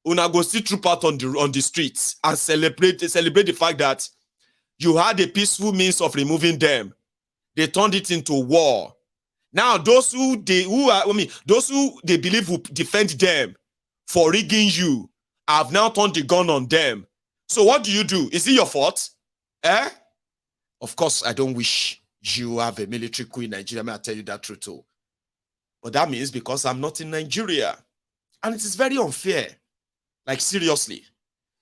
una go still troop out on the streets and celebrate the fact that you had a peaceful means of removing them. They turned it into war. Now, those who they believe will defend them for rigging you have now turned the gun on them. So what do you do? Is it your fault? Of course, I don't wish you have a military coup in Nigeria. May I tell you that truth too? But that means because I'm not in Nigeria. And it is very unfair. Like, seriously.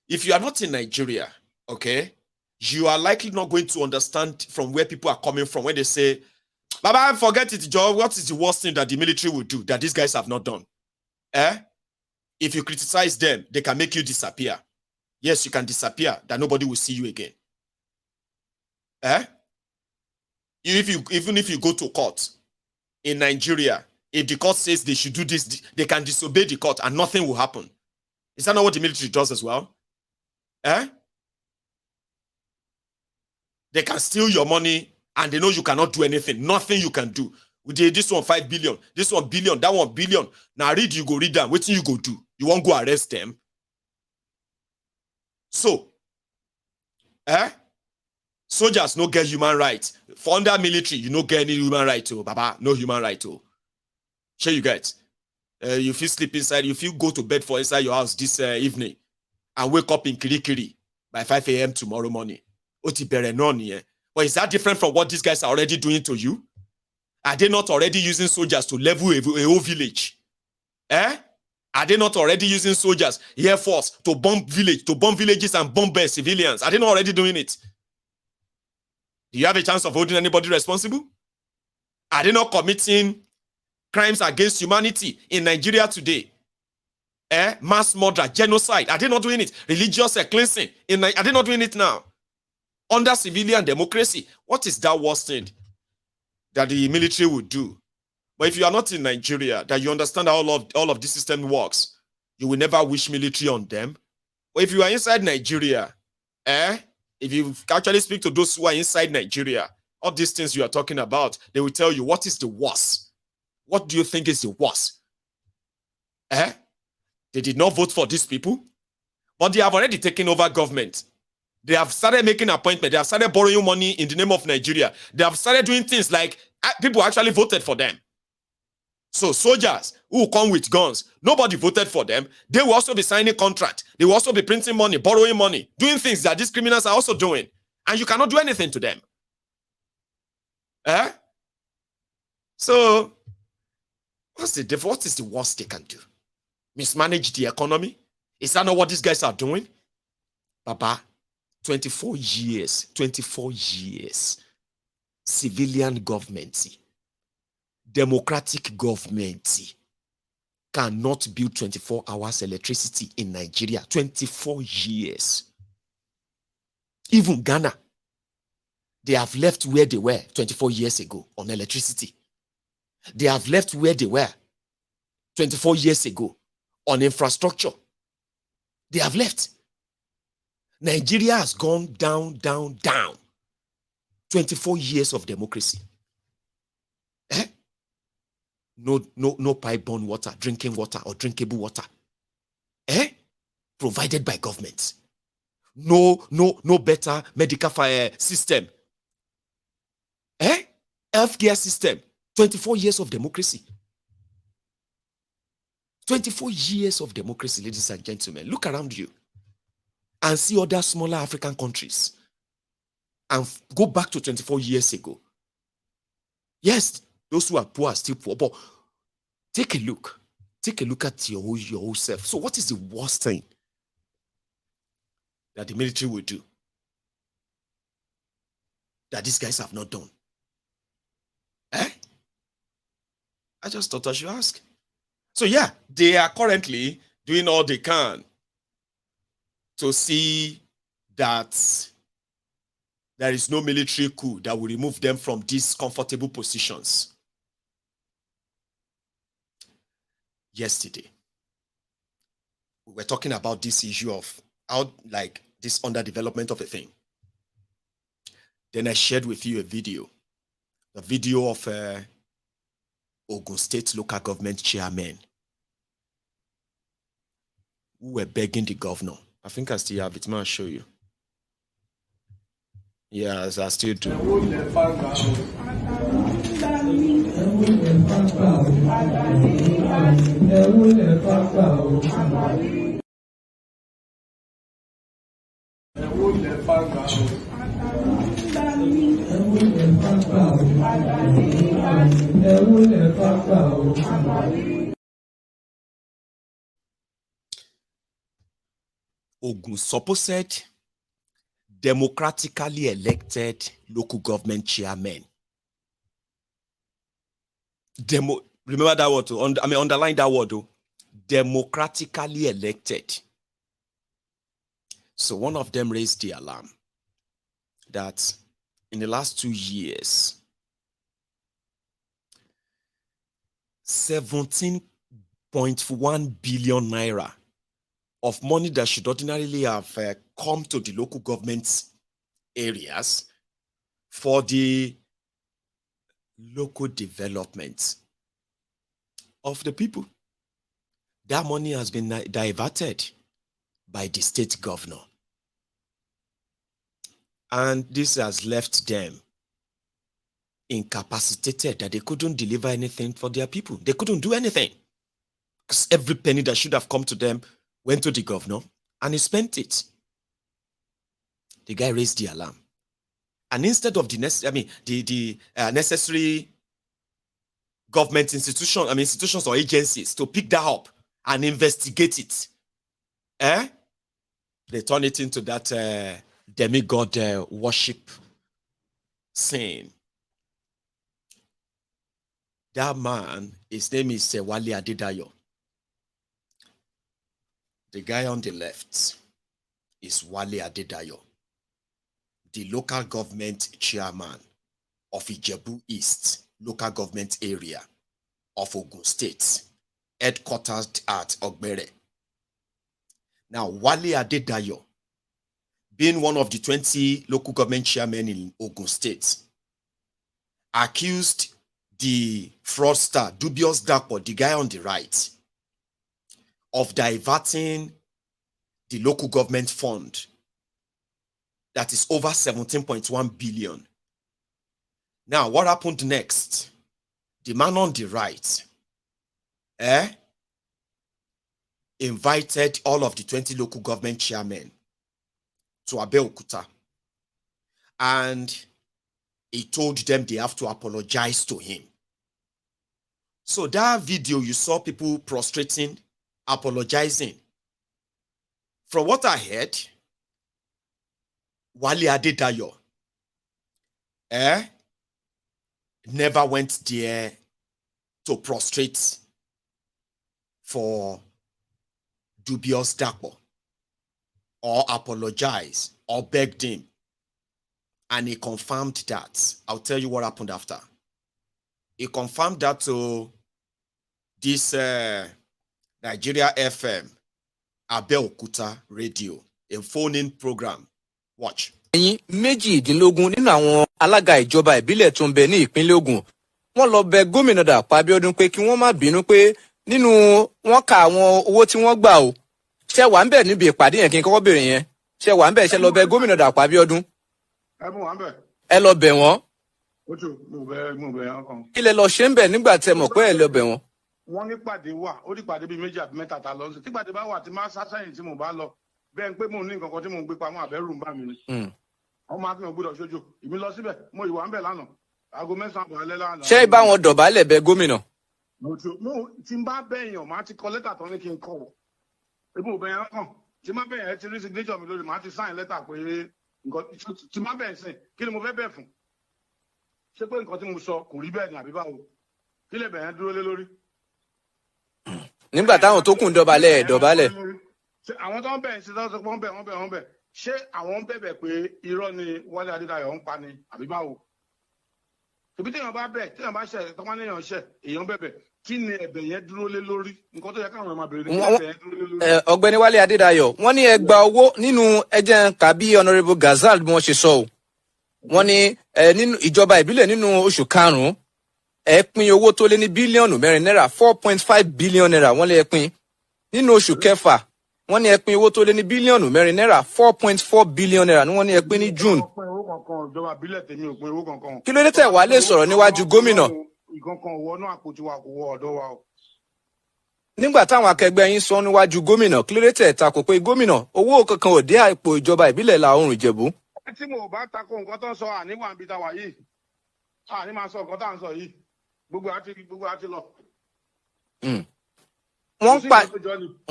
If you are not in Nigeria, okay, you are likely not going to understand from where people are coming from when they say, Baba, forget it, Joe. What is the worst thing that the military will do that these guys have not done? If you criticize them, they can make you disappear. Yes, you can disappear, that nobody will see you again. Even if you go to court in Nigeria, if the court says they should do this, they can disobey the court and nothing will happen. Is that not what the military does as well? They can steal your money and they know you cannot do anything. Nothing you can do. This one 5 billion, this one billion, that 1 billion. Now you go read them. What you go do? You won't go arrest them. So, soldiers no get human rights. For under military, you no get any human right, Baba, no human right. Sure you get. You feel sleep inside, you feel go to bed for inside your house this evening and wake up in Kirikiri by 5 a.m. tomorrow morning. But is that different from what these guys are already doing to you? Are they not already using soldiers to level a whole village? Are they not already using soldiers, Air Force, to bomb villages and bomb civilians? Are they not already doing it? Do you have a chance of holding anybody responsible? Are they not committing crimes against humanity in Nigeria today? Mass murder, genocide. Are they not doing it? Religious cleansing. Are they not doing it now? Under civilian democracy, what is that worst thing that the military would do? But if you are not in Nigeria, that you understand how all of this system works, you will never wish military on them. But if you are inside Nigeria, if you actually speak to those who are inside Nigeria, all these things you are talking about, they will tell you what is the worst. What do you think is the worst? They did not vote for these people, but they have already taken over government. They have started making appointments. They have started borrowing money in the name of Nigeria. They have started doing things like people actually voted for them. So soldiers who come with guns, nobody voted for them. They will also be signing contracts. They will also be printing money, borrowing money, doing things that these criminals are also doing. And you cannot do anything to them. So, what is the worst they can do? Mismanage the economy? Is that not what these guys are doing? Baba, 24 years, civilian government, democratic government cannot build 24 hours electricity in Nigeria. 24 years. Even Ghana, they have left where they were 24 years ago on electricity. They have left where they were 24 years ago on infrastructure. They have left. Nigeria has gone down, down, down. 24 years of democracy. No pipe-borne water, drinking water, or drinkable water. Provided by government. No better medical system. Healthcare system. 24 years of democracy. 24 years of democracy, ladies and gentlemen. Look around you and see other smaller African countries and go back to 24 years ago. Yes, those who are poor are still poor, but take a look. Take a look at your whole self. So what is the worst thing that the military will do that these guys have not done? I just thought I should ask. So yeah, they are currently doing all they can to see that there is no military coup that will remove them from these comfortable positions. Yesterday, we were talking about this issue of how, like, this underdevelopment of a thing. Then I shared with you a video of Ogun State local government chairman who were begging the governor. I think I still have it. I'll show you. Yes, I still do. Ogun supposed democratically elected local government chairmen. Remember that word, underline that word, though. Democratically elected. So one of them raised the alarm that in the last 2 years, 17.1 billion naira of money that should ordinarily have come to the local government areas for the local development of the people. That money has been diverted by the state governor. And this has left them incapacitated, that they couldn't deliver anything for their people. They couldn't do anything. Because every penny that should have come to them went to the governor and he spent it. The guy raised the alarm. And instead of the necessary government institutions or agencies to pick that up and investigate it, they turn it into that demigod worship scene. That man, his name is Wale Adedayo. The guy on the left is Wale Adedayo, the local government chairman of Ijebu East local government area of Ogun State, headquartered at Ogbere. Now, Wale Adedayo, being one of the 20 local government chairmen in Ogun State, accused the fraudster, Dubious Dapo, the guy on the right, of diverting the local government fund that is over 17.1 billion. Now, what happened next? The man on the right invited all of the 20 local government chairmen to Abeokuta, and he told them they have to apologize to him. So that video, you saw people prostrating, apologizing. From what I heard, Wale Adedayo never went there to prostrate for Dubious Dapo or apologize or begged him. And he confirmed that. I'll tell you what happened after. He confirmed that to this Nigeria FM, Abeokuta Radio, a phone-in program. Watch. Méjìdínlógún nínú àwọn alága ìjọba ìbílẹ̀ tó ń bẹ ní ìpínlẹ̀ Ògùn wọ́n lọ bẹ̀ gómìnà Dàpọ̀ Abíọ́dún pé kí wọ́n má bínú pé nínú wọ́n ka àwọn owó tí wọ́n gbà o. Ṣé wà ń bẹ̀ níbi ìpàdé yẹn kí n kọ́kọ́ béèrè yẹn? Ṣé wà ń bẹ̀ ṣé lọ bẹ̀ gómìnà Dàpọ̀ Abíọ́dún? Ẹ lọ bẹ̀ wọ́n. Kí lẹ lọ ṣe ń bẹ̀ nígbà tẹ́ mọ̀ pé ẹ lọ bẹ̀ wọ́n? Wọ́n ní pàdé wà, ó ní pàdé bíi méjì àbí mẹ́ta ta lọ sí. Tí pàdé bá wà tí máa sásẹ́yìn tí mo bá lọ, bẹ́ẹ̀ pé mo ní nǹkan kan tí mo ń gbé pamọ́ àbẹ́rù ń bà mí ni. Wọ́n máa fi hàn gbọ́dọ̀ ṣojú. Èmi lọ síbẹ̀, mo ìwà ń bẹ̀ lánàá. Aago 9 àbọ̀ alẹ́ lánàá. Ṣé bá wọn dọ̀bálẹ̀ bẹ̀ gómìnà? Tí n bá bẹ̀yàn, máa ti kọ lẹ́tà tán ní kí n kọ̀ wọ̀. Ebi ò bẹ̀yàn kàn. Tí n bá bẹ̀yàn ẹ ti rí signature mi lórí, máa ti sign lẹ́tà pé nǹkan tí n bá bẹ̀yàn sìn, kí ni mo fẹ́ bẹ̀ fún? Ṣé pé nǹkan tí mo sọ kò rí bẹ́ẹ̀ ni àbí báwo? Kí lè bẹ̀yàn dúró lé lórí? Nígbà táwọn tó kùn dọ̀bálẹ̀ dọ̀bálẹ̀. Àwọn tó ń bẹ̀ ṣe tó sọ pé wọ́n bẹ̀. Ṣé àwọn ń bẹ̀bẹ̀ pé irọ́ ni Wale Adedayo ń pa ni àbí báwo? Ibi téèyàn bá bẹ̀, téèyàn bá ṣẹ̀, tọ́mọ́ léèyàn ṣẹ̀, èèyàn bẹ̀bẹ̀. Kí ni ẹ̀bẹ̀ yẹn dúró lé lórí? Nǹkan tó yẹ káwọn máa bèrè ní kí ẹ̀bẹ̀ yẹn dúró lé lórí. Ọ̀gbẹ́ni Wale Adedayo, wọ́n ní ẹ gba owó nínú ẹjẹ́ kàbí Honourable Gazal bí wọ́n ṣe sọ o. Wọ́n ní nínú ìjọba ìbílẹ̀ nínú oṣù karùn-ún ẹ pín owó tó lé ní bílíọ̀nù 4 náírà 4.5 billion naira wọ́n lé ẹ pín. Nínú oṣù kẹfà wọ́n ní ẹ pín owó tó lé ní bílíọ̀nù mẹ́rin náírà 4.4 billion naira ni wọ́n ní ẹ pín ní June. Wọ́n pín owó kankan ìjọba ìbílẹ̀ tèmi ò pín owó kankan. Kí ló dé tẹ̀ wá lè sọ̀rọ̀ níwájú gómìnà? Ìkankan owó náà àpótí wa kò wọ ọ̀dọ̀ wa o. Nígbà táwọn akẹgbẹ́ yín sọ níwájú gómìnà, kí ló dé tẹ̀ takò pé gómìnà owó kankan ò dé àpò ìjọba ìbílẹ̀ ìlà oòrùn Ìjẹ̀bú? Tí mo bá tako nǹkan tó ń sọ àníwá níbi táwa yìí, àní máa sọ nǹkan tá à ń sọ yìí, gbogbo àti lọ. Wọ́n ń pa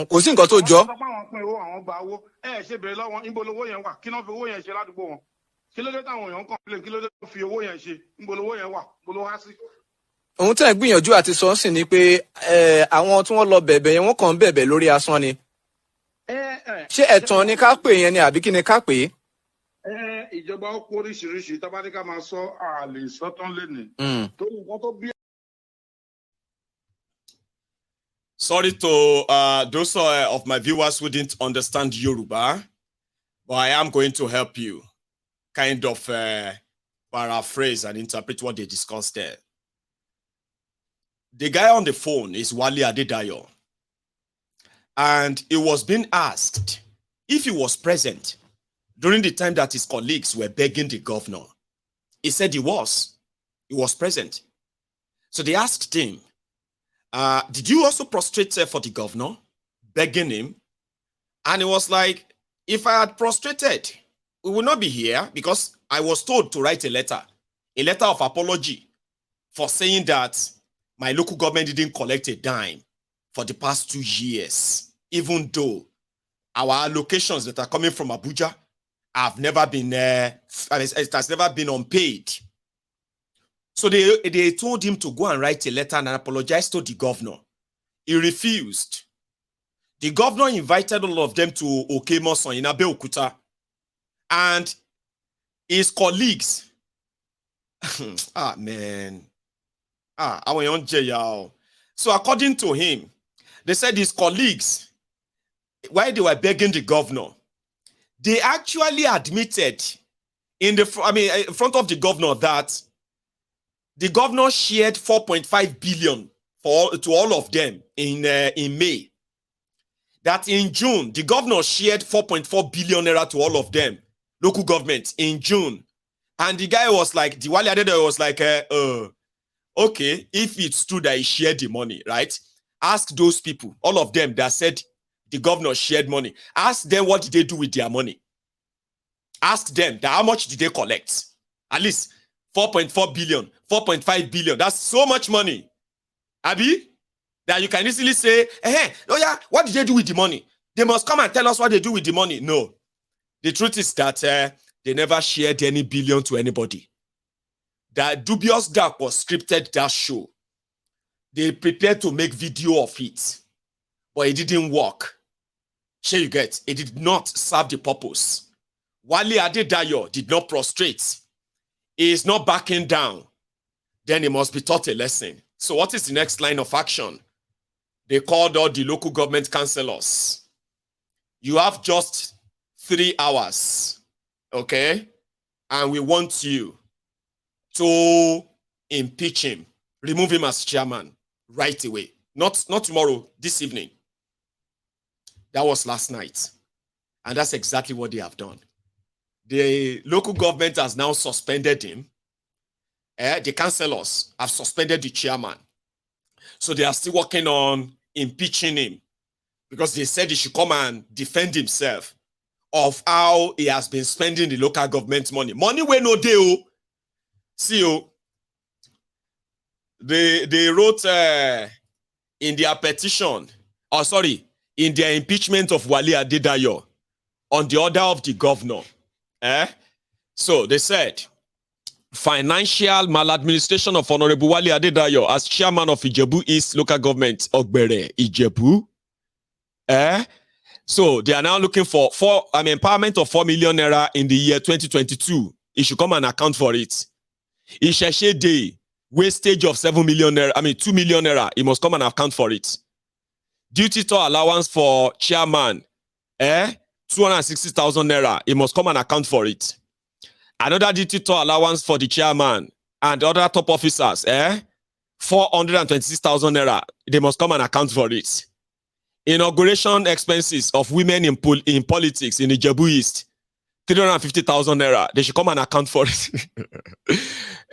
kò sí nǹkan tó jọ. Wọ́n sọ pé àwọn pín owó, àwọn gba owó. Ṣe bèrè lọ́wọ́ níbo lowó yẹn wà? Kí ló fi owó yẹn ṣe ládùúgbò wọn? Kí ló dé táwọn èèyàn ń complain? Kí ló dé tó fi owó yẹn ṣe? Níbo lowó yẹn wà? Níbo ló wá sí? Ohun tẹ́ ń gbìyànjú àti sọ sí ni pé àwọn tí wọ́n lọ bẹ̀bẹ̀ yẹn wọ́n kàn ń bẹ̀bẹ̀ lórí asán ni. Ṣé ẹ̀tàn ni ká pè yẹn ni àbí kí ni ká pè é? Ìjọba ó kó oríṣiríṣi tó bá ní ká máa sọ àlè sọ́tán lénìí. Tó nǹkan tó bí. Sorry to those of my viewers who didn't understand Yoruba, but I am going to help you kind of paraphrase and interpret what they discussed there. The guy on the phone is Wale Adedayo, and he was being asked if he was present during the time that his colleagues were begging the governor. He said he was present. So they asked him, did you also prostrate for the governor, begging him? And he was like, if I had prostrated, we would not be here, because I was told to write a letter of apology for saying that my local government didn't collect a dime for the past 2 years, even though our allocations that are coming from Abuja have never been, it has never been unpaid. So they told him to go and write a letter and apologize to the governor. He refused. The governor invited all of them to Okemoson in Abeokuta, and his colleagues. So according to him, they said his colleagues, while they were begging the governor, they actually admitted in front of the governor that the governor shared 4.5 billion to all of them in May. That in June, the governor shared 4.4 billion naira to all of them, local government, in June. And the guy was like, the Wale Adedayo was like, okay, if it's true that he shared the money, right? Ask those people, all of them that said the governor shared money. Ask them what did they do with their money. Ask them that how much did they collect? At least 4.4 billion, 4.5 billion. That's so much money. Abi? That you can easily say, oh yeah, what did they do with the money? They must come and tell us what they do with the money. No. The truth is that they never shared any billion to anybody. That dubious dark was scripted that show. They prepared to make video of it, but it didn't work. Sure you get, it did not serve the purpose. Wale Adedayo did not prostrate. He is not backing down. Then he must be taught a lesson. So what is the next line of action? They called all the local government councillors. You have just 3 hours, okay? And we want you to impeach him, remove him as chairman right away. Not tomorrow, this evening. That was last night. And that's exactly what they have done. The local government has now suspended him. The councillors have suspended the chairman. So they are still working on impeaching him, because they said he should come and defend himself of how he has been spending the local government money. Money we no dey. See, they wrote in their petition, in their impeachment of Wale Adedayo on the order of the governor. So they said, financial maladministration of Honorable Wale Adedayo as chairman of Ijebu East local government, Ogbere, Ijebu. So they are now looking for empowerment of 4 million naira in the year 2022. He should come and account for it. Isheshe Day, wastage of 7 million naira, 2 million naira, he must come and account for it. Duty to allowance for chairman, 260,000 naira, he must come and account for it. Another duty to allowance for the chairman and other top officers, 426,000 naira, they must come and account for it. Inauguration expenses of women in politics in Ijebu East, 350,000 naira. They should come and account for it.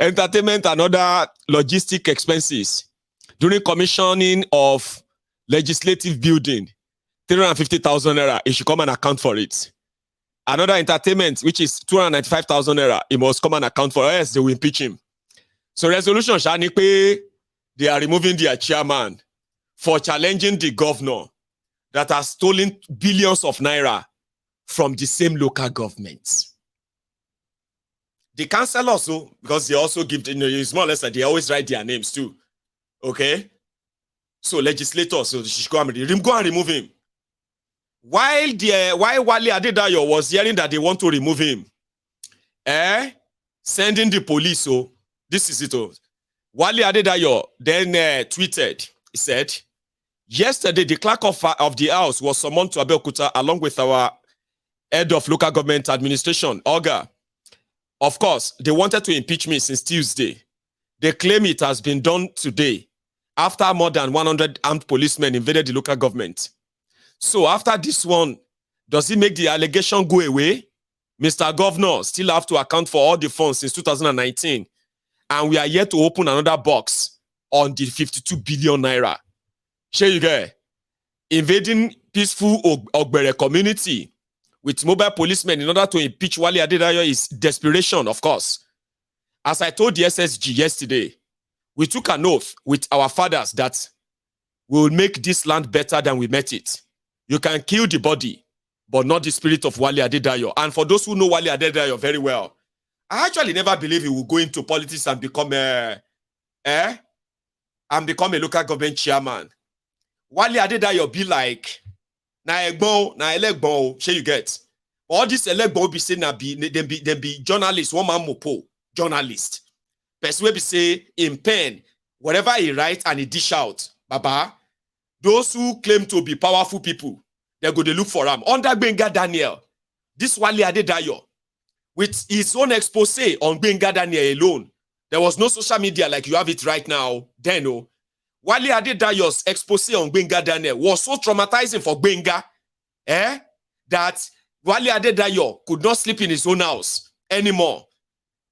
Entertainment and other logistic expenses during commissioning of legislative building, 350,000 naira. It should come and account for it. Another entertainment, which is 295,000 naira, it must come and account for it, else they will impeach him. So resolution, they are removing their chairman for challenging the governor that has stolen billions of naira from the same local governments. The council also, because they also give, it's more or less that they always write their names too. Okay? So legislators, so they should go and remove him. While Wale Adedayo was hearing that they want to remove him, sending the police, so this is it. Wale Adedayo then tweeted, he said, yesterday, the clerk of the house was summoned to Abeokuta along with our head of local government administration, Oga. Of course, they wanted to impeach me since Tuesday. They claim it has been done today after more than 100 armed policemen invaded the local government. So after this one, does it make the allegation go away? Mr. Governor still have to account for all the funds since 2019. And we are yet to open another box on the 52 billion naira. Share you get invading peaceful Ogbere community with mobile policemen in order to impeach Wale Adedayo is desperation, of course. As I told the SSG yesterday, we took an oath with our fathers that we will make this land better than we met it. You can kill the body, but not the spirit of Wale Adedayo. And for those who know Wale Adedayo very well, I actually never believe he will go into politics and become a local government chairman. Wale Adedayo be like, na elegbon, shey you get. All this elegbon be say they be journalists, one man mopo, journalist. Person will be say in pen, whatever he write and he dish out, baba, those who claim to be powerful people, they go to look for him. Under Gbenga Daniel, this Wale Adedayo, with his own expose on Gbenga Daniel alone, there was no social media like you have it right now. Then, Wale Adedayo's expose on Gbenga Daniel was so traumatizing for Gbenga, that Wale Adedayo could not sleep in his own house anymore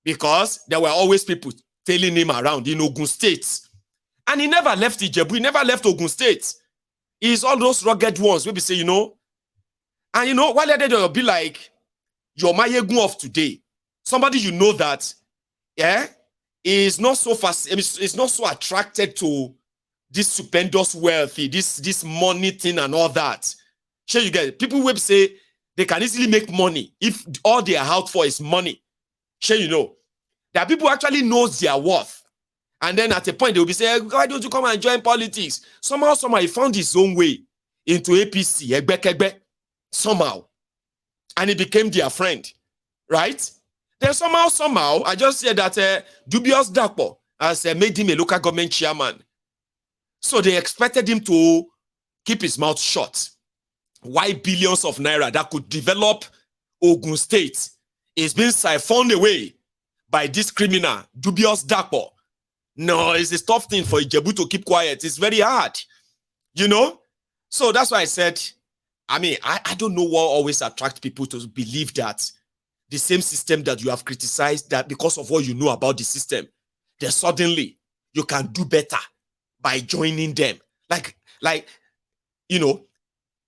because there were always people tailing him around in Ogun State. And he never left Ijebu, he never left Ogun State. He's all those rugged ones, we be say, and Wale Adedayo be like, your Mayegun of today. Somebody you know that, is not so fast, is not so attracted to this stupendous wealthy, this money thing and all that. Sure, you get it. People will say they can easily make money if all they are out for is money. Sure, you know. There are people who actually knows their worth. And then at a point, they will be saying, why don't you come and join politics? Somehow, he found his own way into APC, somehow. And he became their friend, right? Then somehow, I just said that Dubious Dapo has made him a local government chairman. So they expected him to keep his mouth shut. Why billions of naira that could develop Ogun State is being siphoned away by this criminal, Dubious Dapo. No, it's a tough thing for Ijebu to keep quiet. It's very hard, So that's why I said, I don't know what always attracts people to believe that the same system that you have criticized, that because of what you know about the system, then suddenly you can do better by joining them.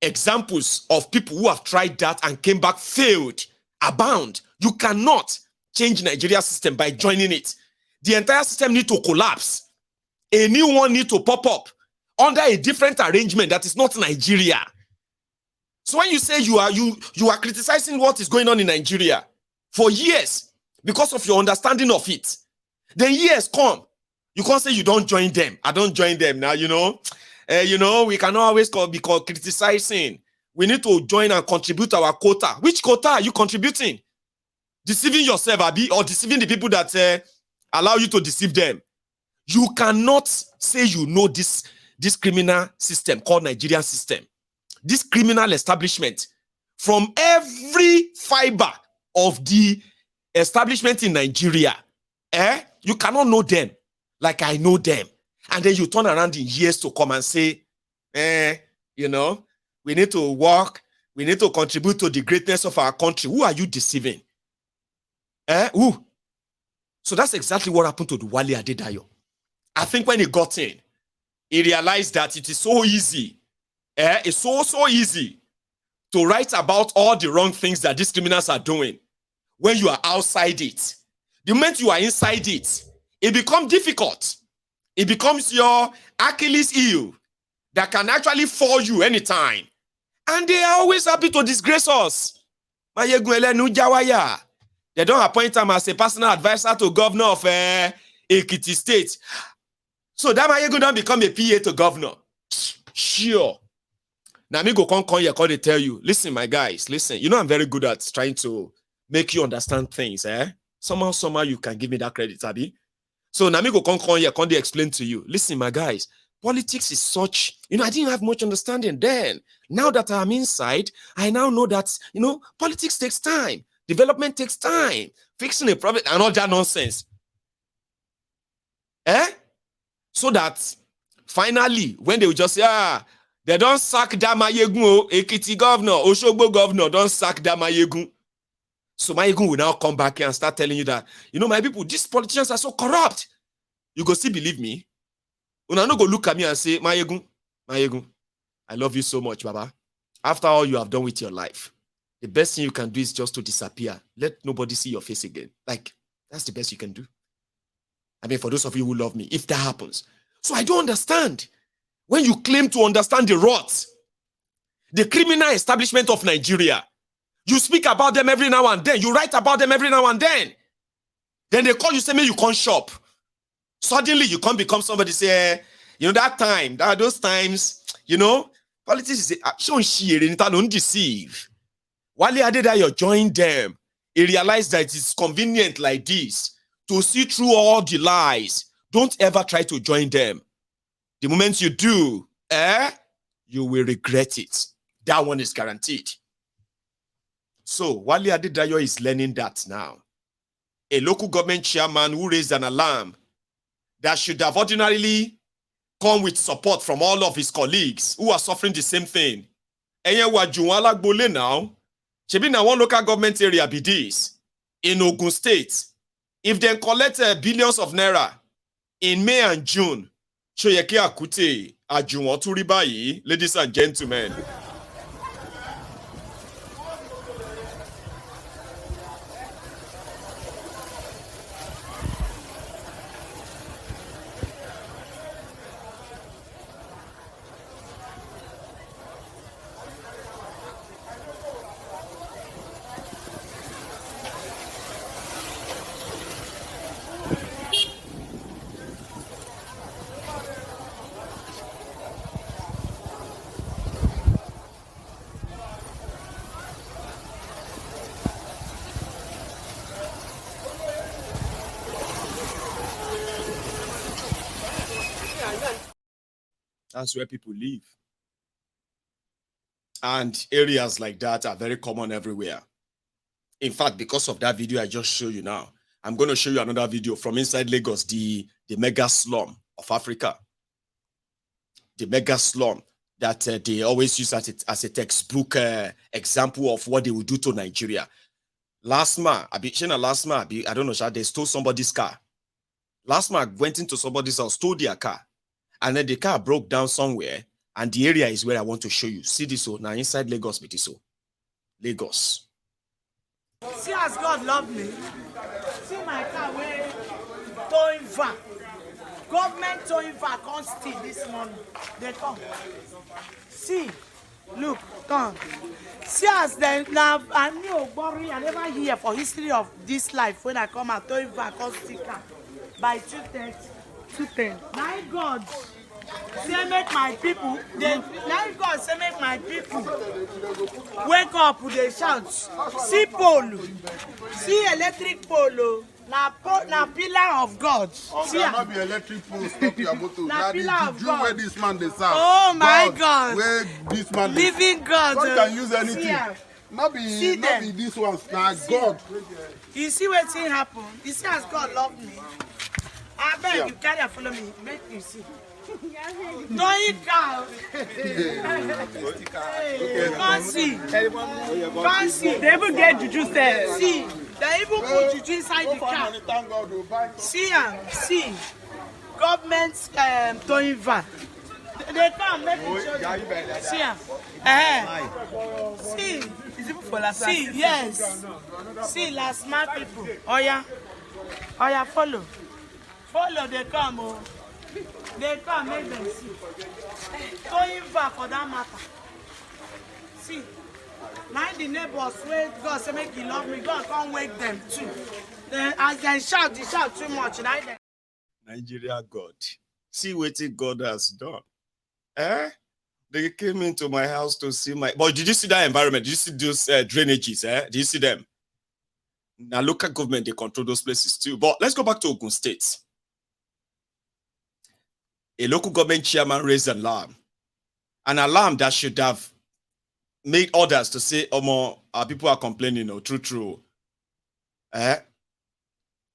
Examples of people who have tried that and came back failed abound. You cannot change Nigeria's system by joining it. The entire system needs to collapse. A new one needs to pop up under a different arrangement that is not Nigeria. So when you say you are criticizing what is going on in Nigeria for years because of your understanding of it, then years come. You can't say you don't join them. I don't join them now, we cannot always be criticizing. We need to join and contribute our quota. Which quota are you contributing? Deceiving yourself, Abi, or deceiving the people that allow you to deceive them. You cannot say you know this criminal system called Nigerian system. This criminal establishment from every fiber of the establishment in Nigeria. You cannot know them like I know them. And then you turn around in years to come and say, You know, we need to work. We need to contribute to the greatness of our country. Who are you deceiving? Who? So that's exactly what happened to the Wale Adedayo. I think when he got in, he realized that it is so easy. It's so easy to write about all the wrong things that these criminals are doing when you are outside it. The moment you are inside it, it becomes difficult. It becomes your Achilles heel that can actually fall you anytime. And they are always happy to disgrace us. They don't appoint him as a personal advisor to governor of Ekiti State. So that Mayegun don't become a PA to governor. Sure. Now me go come here, they tell you, listen, my guys, listen. You know I'm very good at trying to make you understand things, Somehow you can give me that credit, Abi. So now me go come here, they explain to you. Listen, my guys, politics is such, I didn't have much understanding then. Now that I'm inside, I now know that, politics takes time. Development takes time. Fixing a problem and all that nonsense. So that finally, when they will just say, they don't sack that Mayegun, Ekiti governor, Oshogbo governor, don't sack that Mayegun. So Mayegun will now come back here and start telling you that, my people, these politicians are so corrupt. You go still believe me? Una no go look at me and say, Mayegun, I love you so much, Baba. After all you have done with your life, the best thing you can do is just to disappear. Let nobody see your face again. Like, that's the best you can do. I mean, for those of you who love me, if that happens. So I don't understand. When you claim to understand the rot, the criminal establishment of Nigeria, you speak about them every now and then. You write about them every now and then. Then they call you, say, man, you can't shop. Suddenly, you can't become somebody, say, those times, politics is don't deceive. Wale Adedayo joined them. He realized that it's convenient like this to see through all the lies. Don't ever try to join them. The moment you do, you will regret it. That one is guaranteed. So, Wale Adedayo is learning that now. A local government chairman who raised an alarm that should have ordinarily come with support from all of his colleagues who are suffering the same thing. Now, Shebi na one local government area be this in Ogun State. If they collect billions of naira in May and June, Shoyeke Akute Ajuwon turi bayi, ladies and gentlemen. That's where people live. And areas like that are very common everywhere. In fact, because of that video I just showed you now, I'm going to show you another video from inside Lagos, the mega slum of Africa. The mega slum that they always use as a textbook example of what they will do to Nigeria. Last month, I don't know, they stole somebody's car. Last month, went into somebody's house, stole their car. And then the car broke down somewhere, and the area is where I want to show you. See this, now inside Lagos, but this, Lagos. See as God love me. See my car where towing van. Government towing van can't steal this morning. They come. See, look, come. See as they now I knew worry I never hear for history of this life when I come and towing van can't steal car by 2:10. My God. Say make my people, God say make my people wake up, they shout. See pole, see electric pole, na pillar of God. See, not be electric pole, stop your motor. Na pillar of God. Where this man they serve. Oh my God. Where this man living God. God can use anything. Not be this one, na God. You see what thing happen? You see as God love me. I beg you carry and follow me, make you see. Don't cow. Can't see. Can't see. They even get juju there. See. They even put juju inside the car. See see. Government towing van. They come make it show you. See see. Is it for last see, yes. See, last man people. Oh yeah, follow. Follow, they come, oh. They come, make them see. Going back for that matter. See, mind the neighbors, wait, God say make you love me, God can't wake them too. Then as they shout too much. Nigeria God. See what God has done. Eh? They came into my house to see my... But did you see that environment? Did you see those drainages? Did you see them? Now, local government, they control those places too. But let's go back to Ogun State. A local government chairman raised an alarm that should have made others to say, oh, more, our people are complaining, true.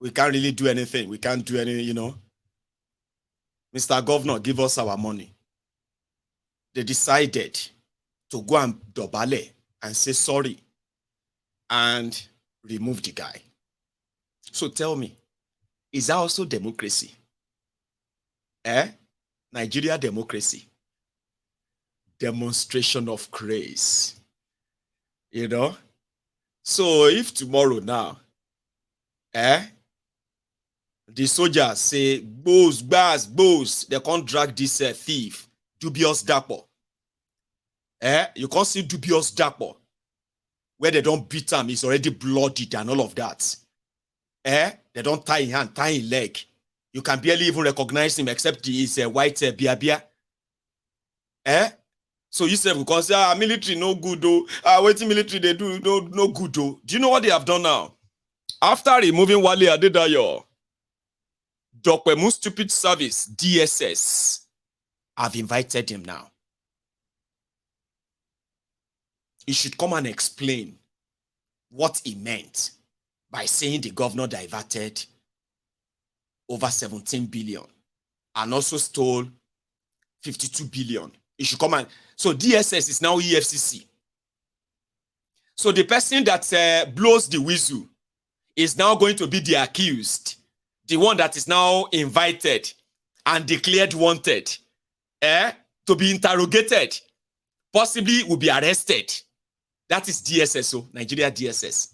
We can't really do anything. We can't do any, Mr. Governor, give us our money. They decided to go and dobale and say sorry and remove the guy. So tell me, is that also democracy? Nigeria democracy. Demonstration of grace. So if tomorrow now, the soldiers say, boss, they can't drag this thief, dubious Dapo. You can't see dubious Dapo, where they don't beat him, he's already bloodied and all of that. They don't tie his hand, tie his leg. You can barely even recognize him except he is a white biabia. So you said because military no good though. Waiting military they do no good though. Do you know what they have done now? After removing Wale Adedayo, Dokwemu's stupid service, DSS, have invited him now. He should come and explain what he meant by saying the governor diverted over 17 billion and also stole 52 billion. He should come and... So DSS is now EFCC. So the person that blows the whistle is now going to be the accused, the one that is now invited and declared wanted, to be interrogated, possibly will be arrested. That is DSS, Nigeria DSS.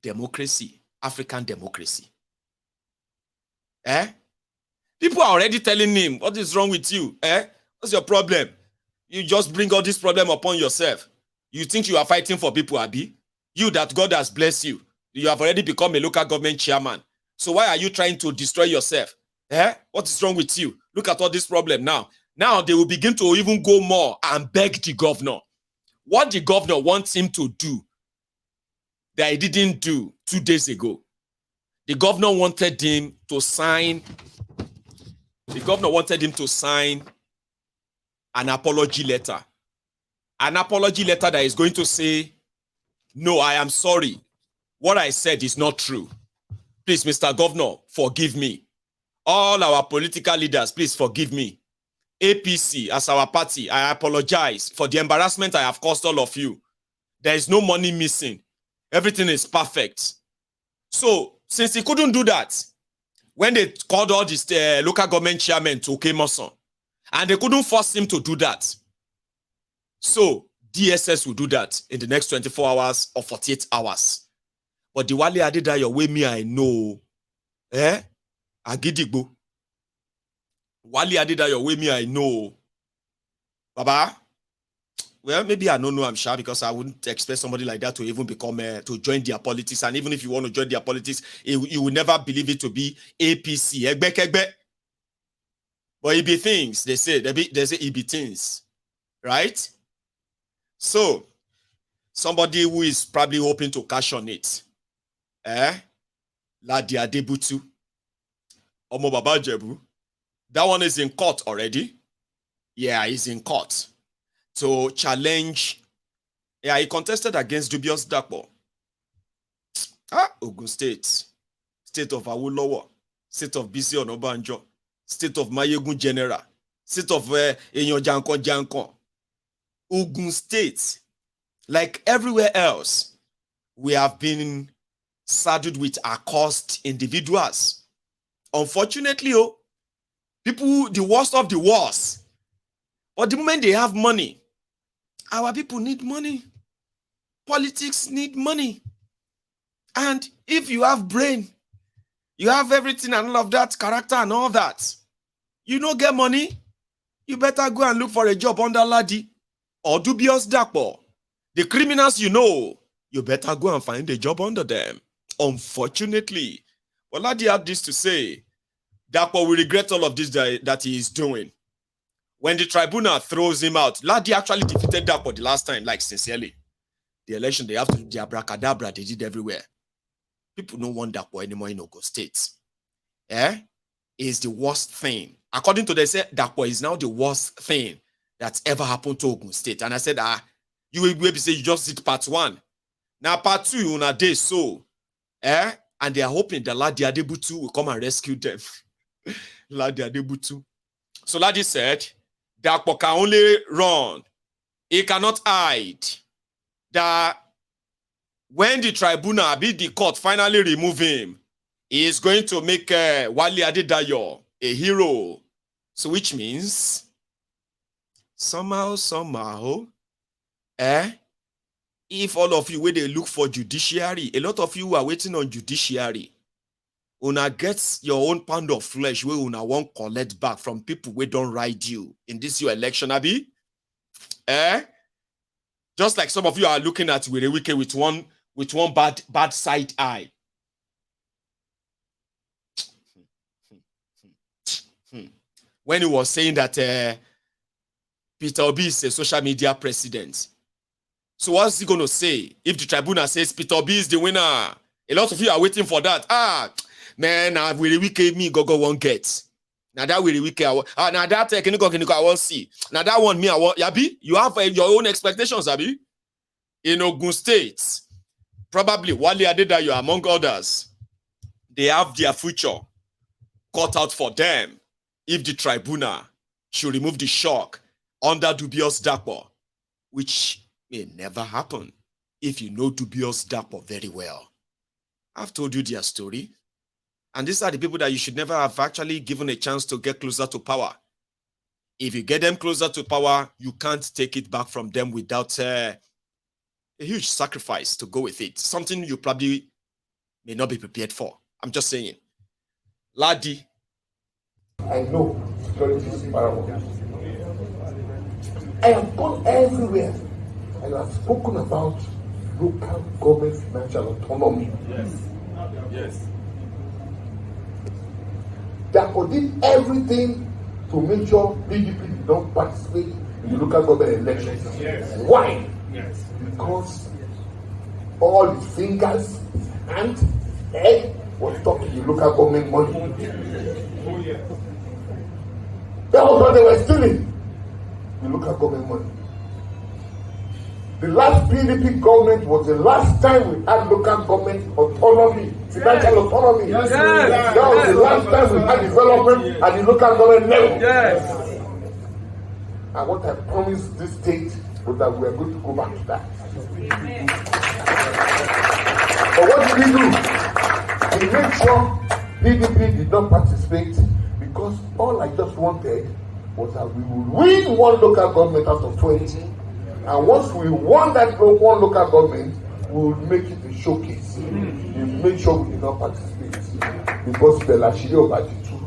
Democracy, African democracy. People are already telling him, what is wrong with you? What's your problem? You just bring all this problem upon yourself. You think you are fighting for people, Abi? You that God has blessed you. You have already become a local government chairman. So why are you trying to destroy yourself? What is wrong with you? Look at all this problem now. Now they will begin to even go more and beg the governor. What the governor wants him to do that he didn't do 2 days ago. The governor wanted him to sign. The governor wanted him to sign an apology letter. An apology letter that is going to say, no, I am sorry. What I said is not true. Please, Mr. Governor, forgive me. All our political leaders, please forgive me. APC, as our party, I apologize for the embarrassment I have caused all of you. There is no money missing. Everything is perfect. So, since he couldn't do that, when they called all these local government chairmen to Kemoson, and they couldn't force him to do that. So, DSS will do that in the next 24 hours or 48 hours. But the Wale Adedayo way me I know, Agidigbo. Wale Adedayo way me I know. Baba, well, maybe I don't know, I'm sure, because I wouldn't expect somebody like that to even become, to join their politics. And even if you want to join their politics, you will never believe it to be APC. But it be things, they say it be things, right? So, somebody who is probably hoping to cash on it, Ladi Adebutu, Omo Baba Jebu, that one is in court already. Yeah, he's in court to challenge. Yeah, he contested against dubious Dapo. Ogun State, state of Awolowo, state of BC Onabanjo, state of Mayegun General, state of Enyo Jankon Jankon, Ogun State, like everywhere else, we have been saddled with accursed individuals. Unfortunately, people, the worst of the worst. But the moment they have money, our people need money. Politics need money. And if you have brain, you have everything and all of that, character and all that, you don't get money, you better go and look for a job under Ladi or dubious Dapo. The criminals you better go and find a job under them. Unfortunately. But Ladi had this to say, Dapo will regret all of this that he is doing. When the tribunal throws him out, Ladi actually defeated Dapo the last time, like sincerely. The election, they have to do the abracadabra, they did everywhere. People don't want Dapo anymore in Ogun State. Is the worst thing. According to they say, Dapo is now the worst thing that's ever happened to Ogun State. And I said, you will be say you just did part 1. Now part 2, on a day so. And they are hoping that Ladi Adebutu will come and rescue them. Ladi Adebutu. So Ladi said, Dapo can only run. He cannot hide. That when the tribunal, the court, finally remove him, he is going to make Wale Adedayo a hero. So which means, somehow, if all of you, where they look for judiciary, a lot of you are waiting on judiciary. Una gets your own pound of flesh where una won't collect back from people who don't ride you in this your election, Abi. Just like some of you are looking at Wike with one bad side eye. When he was saying that Peter Obi is a social media president. So what's he going to say if the tribunal says Peter Obi is the winner? A lot of you are waiting for that. Man, Wike me go won't get. Now that Wike now that I won't see. Now that one me I want. Yabi, you have your own expectations, Abi. In Ogun State, probably Wale Adedayo among others, they have their future cut out for them if the tribunal should remove the shock under dubious Dapo, which may never happen if you know dubious Dapo very well. I've told you their story. And these are the people that you should never have actually given a chance to get closer to power. If you get them closer to power, you can't take it back from them without a huge sacrifice to go with it. Something you probably may not be prepared for. I'm just saying. Ladi. I know security is paramount. I have gone everywhere and I've spoken about local government financial autonomy. Yes. That did everything to make sure PDP did not participate in the local government elections. Yes. Why? Yes. Because all his fingers, his hand, head was talking the local government money. Oh, yeah. That was what they were stealing, the local government money. The last PDP government was the last time we had local government autonomy, financial autonomy. Yes. That was the last time we had development at the local government level. Yes. And what I promised this state was that we are going to go back to that. Amen. But what did we do? We made sure PDP did not participate because all I just wanted was that we would win one local government out of 20. And once we won that one local government, we will make it a showcase. We make sure we did not participate because Belashide over the two.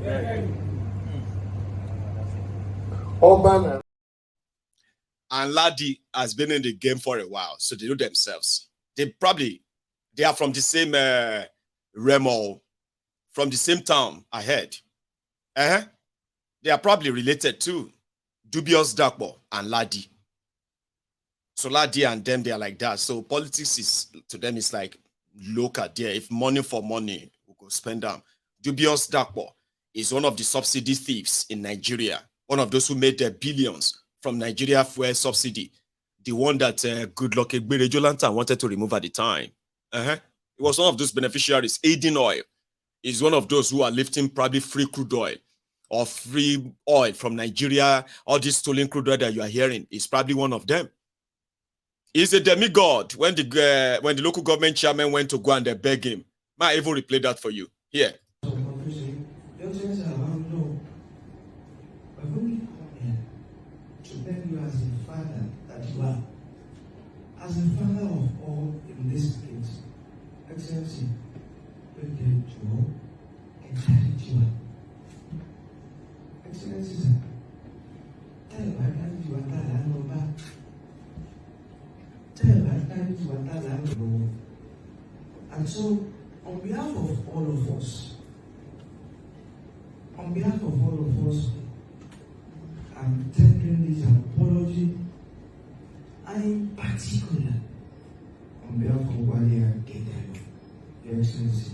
Urban and Ladi has been in the game for a while, so they know themselves. They are from the same Remo, from the same town ahead. They are probably related to Dubious Dapo and Ladi. So Ladi and them, they are like that. So politics is, to them, is like local there. If money for money, we go spend them. Dubious Dapo is one of the subsidy thieves in Nigeria. One of those who made their billions from Nigeria fuel subsidy. The one that Goodluck Egberejolanta wanted to remove at the time. It was one of those beneficiaries, aiding oil. is one of those who are lifting probably free crude oil or free oil from Nigeria. All this stolen crude oil that you are hearing is probably one of them. He's a demigod. When the local government chairman went to go and they beg him, might even replay that for you. Here. As the father of all in this place, Excellency, Excellency, sir, and so, on behalf of all of us, I'm tendering this apology, and in particular, on behalf of Wale and Adedayo, Your Excellency,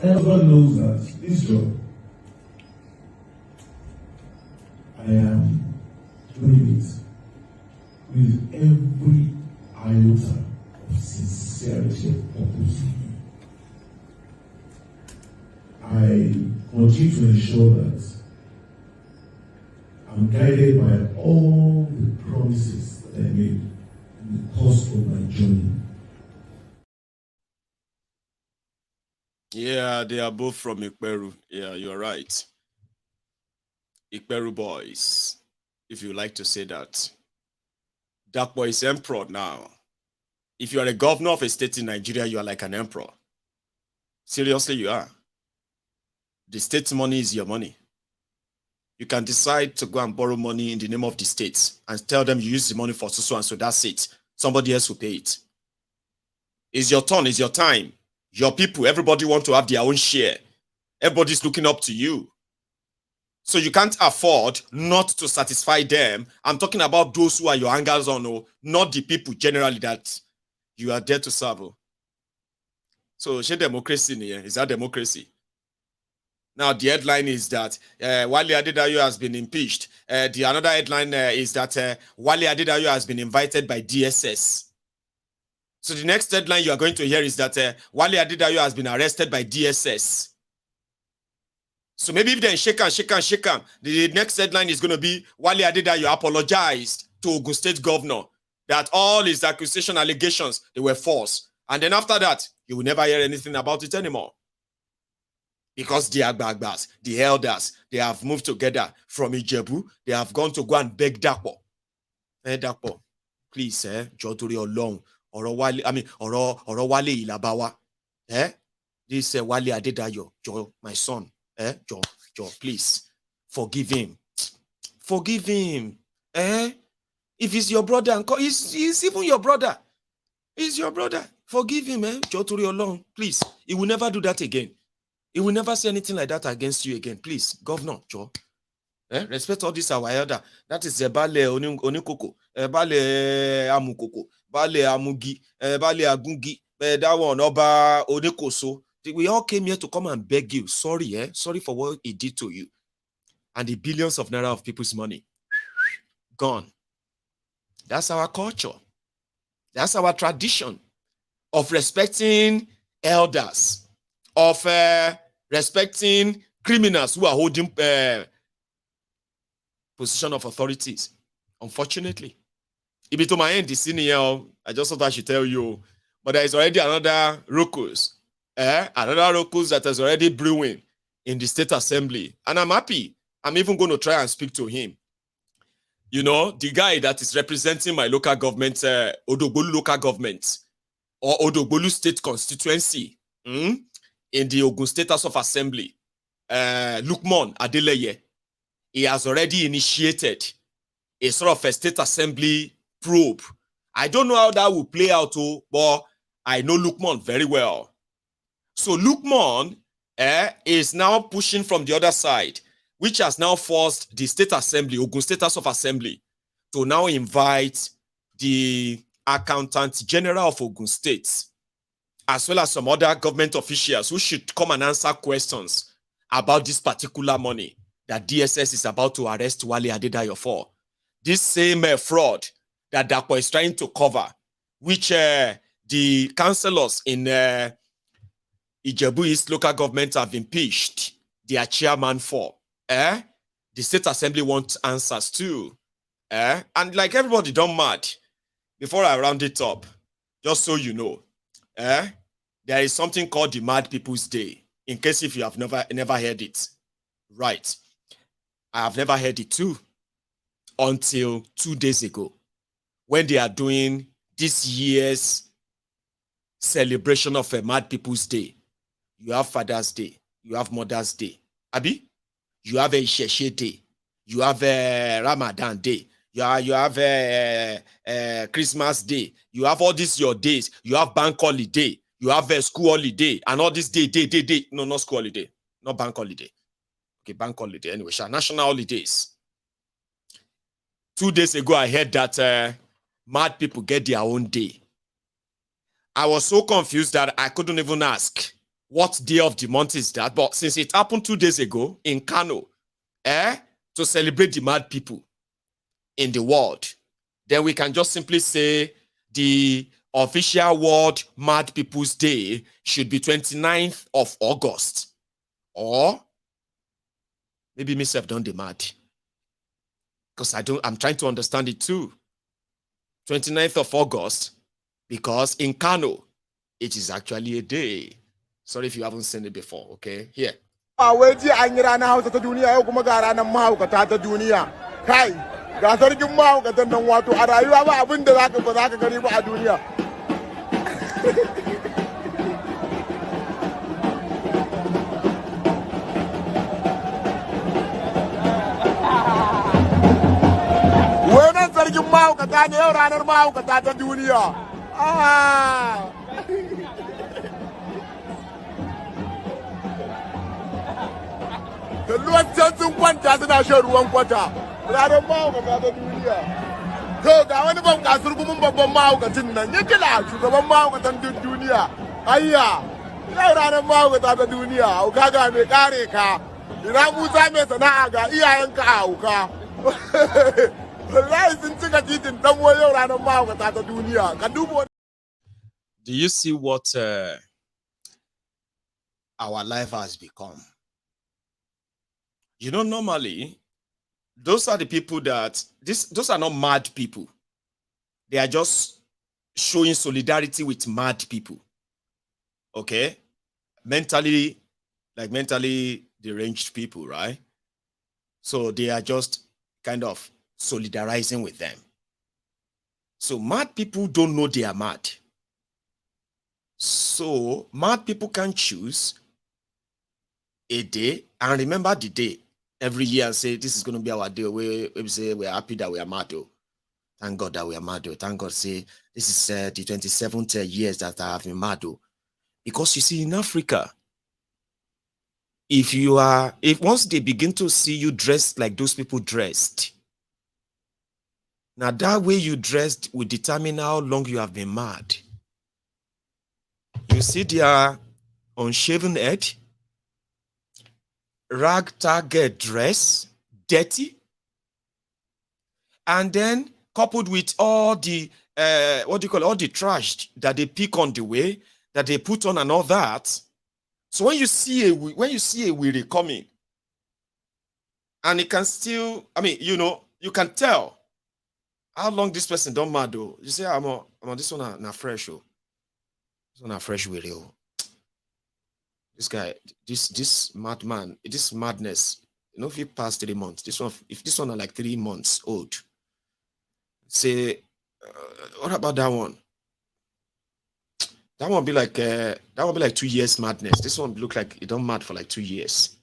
everyone knows that this job, I am doing it with every iota of sincerity of purpose. I continue to ensure that I'm guided by all the promises that I made in the course of my journey. Yeah, they are both from Ikperu. Yeah, you're right. Ikperu boys, if you like to say that. That boy is emperor now. If you are a governor of a state in Nigeria, you are like an emperor. Seriously, you are. The state's money is your money. You can decide to go and borrow money in the name of the state and tell them you use the money for so and so, that's it. Somebody else will pay it. It's your turn, it's your time. Your people, everybody want to have their own share. Everybody's looking up to you. So you can't afford not to satisfy them. I'm talking about those who are your hangers on, not the people generally that you are there to serve. So, is democracy? Is that democracy? Now, the headline is that Wale Adedayo has been impeached. The another headline is that Wale Adedayo has been invited by DSS. So the next headline you are going to hear is that Wale Adedayo has been arrested by DSS. So maybe if they shake him, the next headline is going to be Wale Adedayo apologized to Ogun State governor that all his accusation allegations, they were false. And then after that, you will never hear anything about it anymore. Because the Agbagbas, the elders, they have moved together from Ijebu. They have gone to go and beg Dapo. Dapo, please, Joturi Olong, Oro Wale, Oro Wale Ilabawa. This Wale Adedayo, Jo, my son. Jo, please, forgive him. Forgive him. If he's your brother, and he's even your brother. He's your brother. Forgive him, Joturi Olong, please. He will never do that again. He will never say anything like that against you again. Please, Governor, Joe. Respect all this our elder. That is Bale Onikoko, Bale Amukoko, Bale Amugi, Bale Agungi, that one, Oba Onikoso. We all came here to come and beg you. Sorry, Sorry for what he did to you. And the billions of naira of people's money. Gone. That's our culture. That's our tradition of respecting elders, of respecting criminals who are holding position of authorities. Unfortunately, if to my end, the senior, I just thought I should tell you, but there is already another ruckus, another ruckus that is already brewing in the state assembly, and I'm happy. I'm even going to try and speak to him. You know, the guy that is representing my local government, Odogbolu local government, or Odogbolu state constituency, in the Ogun State House of Assembly, Lukman Adeleye, he has already initiated a sort of a state assembly probe. I don't know how that will play out, but I know Lukman very well. So Lukman is now pushing from the other side, which has now forced the state assembly, Ogun State House of Assembly, to now invite the Accountant General of Ogun State, as well as some other government officials who should come and answer questions about this particular money that DSS is about to arrest Wale Adedayo for. This same fraud that Dapo is trying to cover, which the councillors in Ijebu East local government have impeached their chairman for. The state assembly wants answers too. And like everybody don't mad. Before I round it up, just so you know, there is something called the Mad People's Day. In case if you have never heard it. Right. I have never heard it too until 2 days ago when they are doing this year's celebration of a Mad People's Day. You have Father's Day. You have Mother's Day. Abi? You have a Isheshe Day. You have a Ramadan Day. You have a Christmas Day. You have all these your days. You have bank holiday. You have a school holiday. And all this day. No, not school holiday. Not bank holiday. Okay, bank holiday. Anyway, national holidays. 2 days ago, I heard that mad people get their own day. I was so confused that I couldn't even ask what day of the month is that. But since it happened 2 days ago in Kano, to celebrate the mad people in the world, then we can just simply say the official World Mad People's Day should be 29th of August. Or maybe myself done the mad. Because I'm trying to understand it too. 29th of August, because in Kano, it is actually a day. Sorry if you haven't seen it before, okay? Here. Ga sarkin mahaukatan nan wato a rayuwa ba abin da ba za ka gani ba a duniya. Wannan sarkin mahaukata ne yau ranar mahaukata ta duniya. Kalluwan can sun kwanta suna shan ruwan kwata. Ranar mahaukata ta duniya. To ga wani ban kasur gumin babban mahaukacin nan ya kila shugaban mahaukatan duk duniya. Ayya, yau ranar mahaukata ta duniya, hauka ga mai kare ka. Ina Musa mai sana'a ga iyayenka a hauka. Wallahi sun cika titin dan yau ranar mahaukata ta duniya. Ka duba. Do you see what our life has become? You know, normally, those are the people that, those are not mad people. They are just showing solidarity with mad people. Okay? Mentally deranged people, right? So they are just kind of solidarizing with them. So mad people don't know they are mad. So mad people can choose a day and remember the day every year and say, this is going to be our day. We say we are happy that we are mad. Thank God that we are mad. Thank God, say this is the 27th years that I have been mad. Because you see, in Africa, if once they begin to see you dressed like those people dressed, now that way you dressed will determine how long you have been mad. You see their unshaven head, ragtag dress, dirty, and then coupled with all the all the trash that they pick on the way, that they put on and all that. So when you see a weary coming, and it can still, I mean, you know, you can tell how long this person don't mad though. You say, I'm on this one na fresh. This one na fresh weary. This guy, this madman, this madness, you know, if he passed 3 months, if this one are like 3 months old, say, what about that one? That one be like 2 years madness. This one look like it don't mad for like 2 years.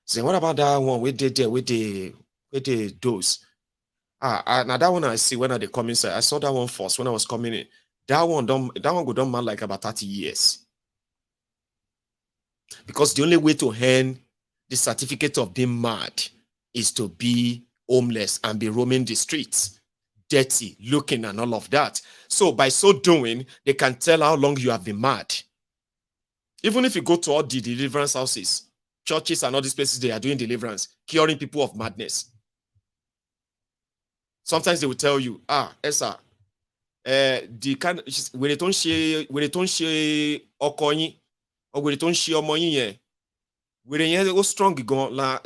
Say, what about that one? Where they dose? Now that one I see when they come inside. I saw that one first when I was coming in. That one go down mad like about 30 years. Because the only way to earn the certificate of being mad is to be homeless and be roaming the streets, dirty, looking and all of that. So by so doing, they can tell how long you have been mad. Even if you go to all the deliverance houses, churches and all these places, they are doing deliverance, curing people of madness. Sometimes they will tell you, Esa, the kind when they don't share okoyin, or when they don't share omoyin, when they go strong,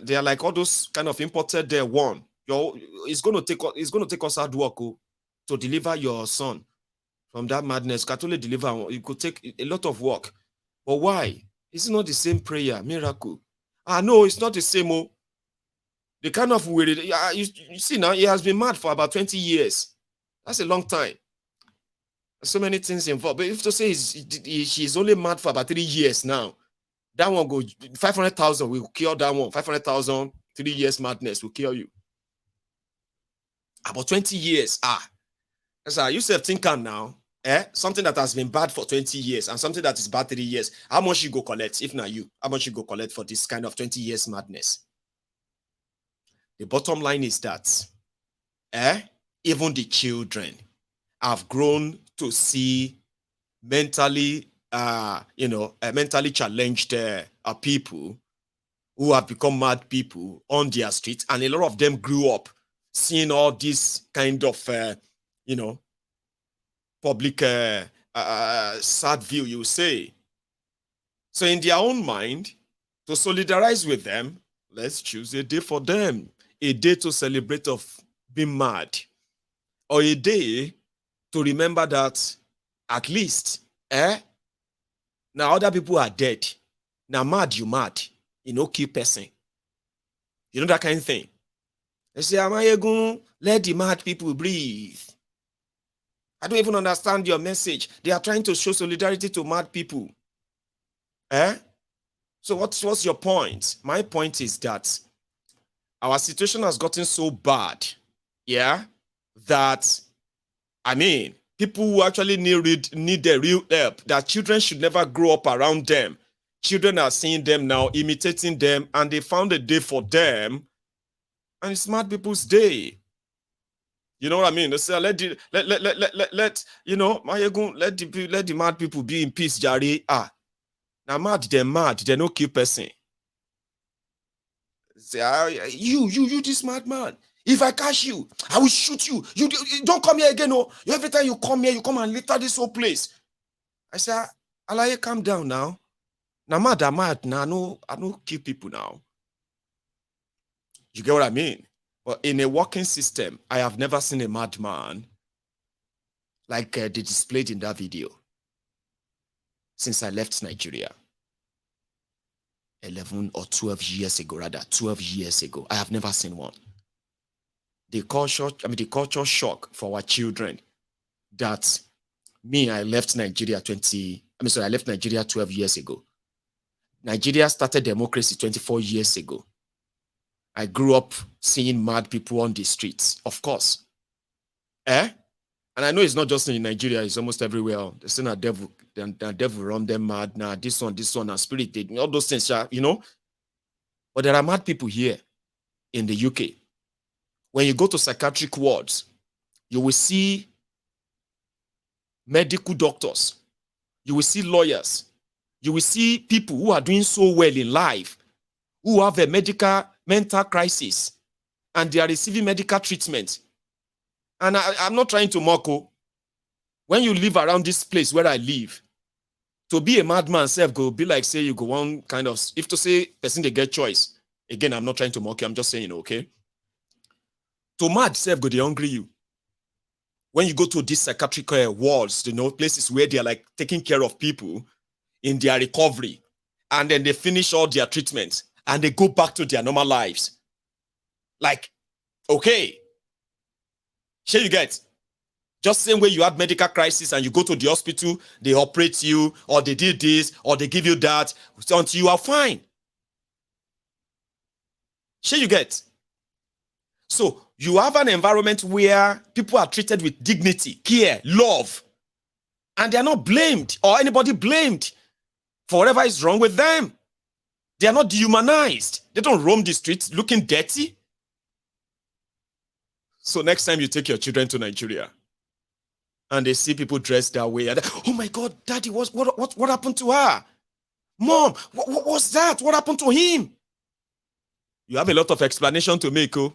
they are like all those kind of imported one. It's going to take us hard work to deliver your son from that madness. Can't only deliver, it could take a lot of work. But why? It's not the same prayer, miracle. No, it's not the same. The kind of weird, you see now, he has been mad for about 20 years. That's a long time. There's so many things involved. But if to say she's only mad for about 3 years now, that one go 500,000 will kill that one. 500,000, 3 years madness will kill you. About 20 years, so you self think now, something that has been bad for 20 years and something that is bad 3 years, how much you go collect? If not you, how much you go collect for this kind of 20 years madness? The bottom line is that, even the children have grown to see mentally, mentally challenged people who have become mad people on their streets, and a lot of them grew up seeing all this kind of, public sad view, you say. So in their own mind, to solidarize with them, let's choose a day for them, a day to celebrate of being mad, or a day to remember that at least, now other people are dead. Now mad, you mad. Kill person. You know that kind of thing. They say, Amayegun, let the mad people breathe. I don't even understand your message. They are trying to show solidarity to mad people. So what's your point? My point is that our situation has gotten so bad, that, people who actually need the real help, that children should never grow up around them. Children are seeing them now, imitating them, and they found a day for them, and it's mad people's day. You know what I mean? They say, let the mad people be in peace, Jari. Now mad, they no kill person. Say, you this mad man. If I catch you, I will shoot you. You don't come here again. No. Every time you come here, you come and litter this whole place. I say, Alaye, calm down now. Now mad. Now I no kill people now. You get what I mean? But in a working system, I have never seen a madman like they displayed in that video since I left Nigeria. 11 or 12 years ago, rather, 12 years ago. I have never seen one. The culture shock for our children that I left Nigeria 12 years ago. Nigeria started democracy 24 years ago. I grew up seeing mad people on the streets, of course. And I know it's not just in Nigeria, it's almost everywhere. They say the devil run them mad, now this one, and spirit, all those things, But there are mad people here in the UK. When you go to psychiatric wards, you will see medical doctors, you will see lawyers, you will see people who are doing so well in life, who have a mental crisis, and they are receiving medical treatment. And I'm not trying to mock. When you live around this place where I live, to be a madman self go be like say you go one kind of, if to say person they get choice. Again, I'm not trying to mock you, I'm just saying, okay? To mad self go they hungry you. When you go to these psychiatric wards, places where they are like taking care of people in their recovery, and then they finish all their treatments and they go back to their normal lives. Like, okay. Sure you get? Just same way you had medical crisis and you go to the hospital, they operate you, or they did this, or they give you that, until you are fine. Sure you get? So you have an environment where people are treated with dignity, care, love, and they are not blamed or anybody blamed for whatever is wrong with them. They are not dehumanized. They don't roam the streets looking dirty. So next time you take your children to Nigeria and they see people dressed that way, and oh my God, Daddy, what happened to her? Mom, what was that? What happened to him? You have a lot of explanation to make, oh.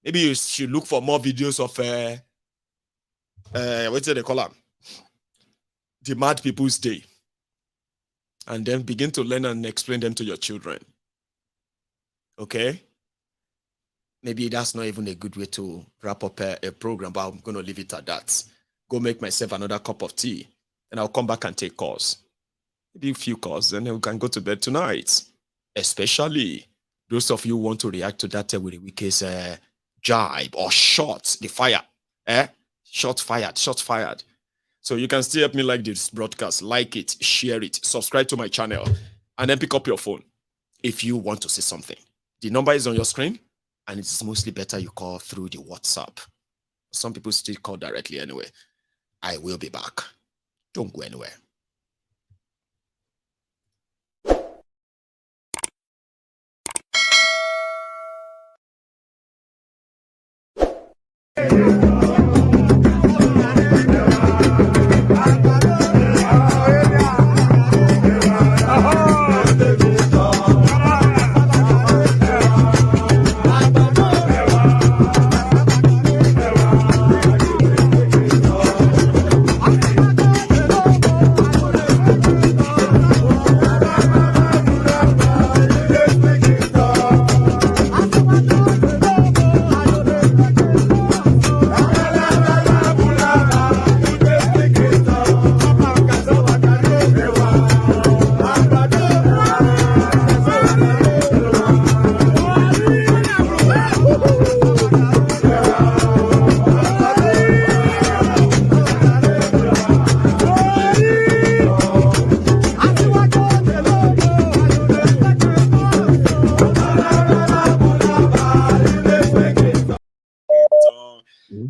Maybe you should look for more videos of what do they call them? The Mad People's Day. And then begin to learn and explain them to your children. Okay? Maybe that's not even a good way to wrap up a program, but I'm going to leave it at that. Go make myself another cup of tea, and I'll come back and take calls. Maybe a few calls, and then we can go to bed tonight. Especially those of you who want to react to that with Wike's jibe or shots, the fire. Shots fired. So you can still help me like this broadcast. Like it, share it, subscribe to my channel, and then pick up your phone if you want to say something. The number is on your screen, and it's mostly better you call through the WhatsApp. Some people still call directly anyway. I will be back. Don't go anywhere.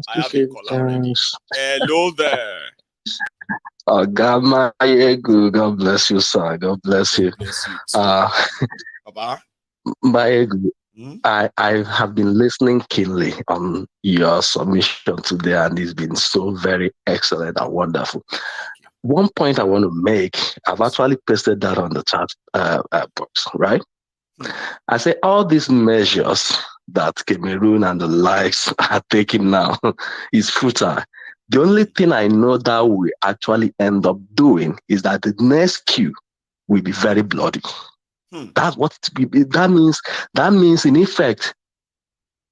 I have a call already. Hello there. God bless you, sir. God bless you. Baba. I have been listening keenly on your submission today, and it's been so very excellent and wonderful. One point I want to make, I've actually pasted that on the chat box, right? I say all these measures that Cameroon and the likes are taking now is futile. The only thing I know that we actually end up doing is that the next queue will be very bloody. That's what that means. That means, in effect,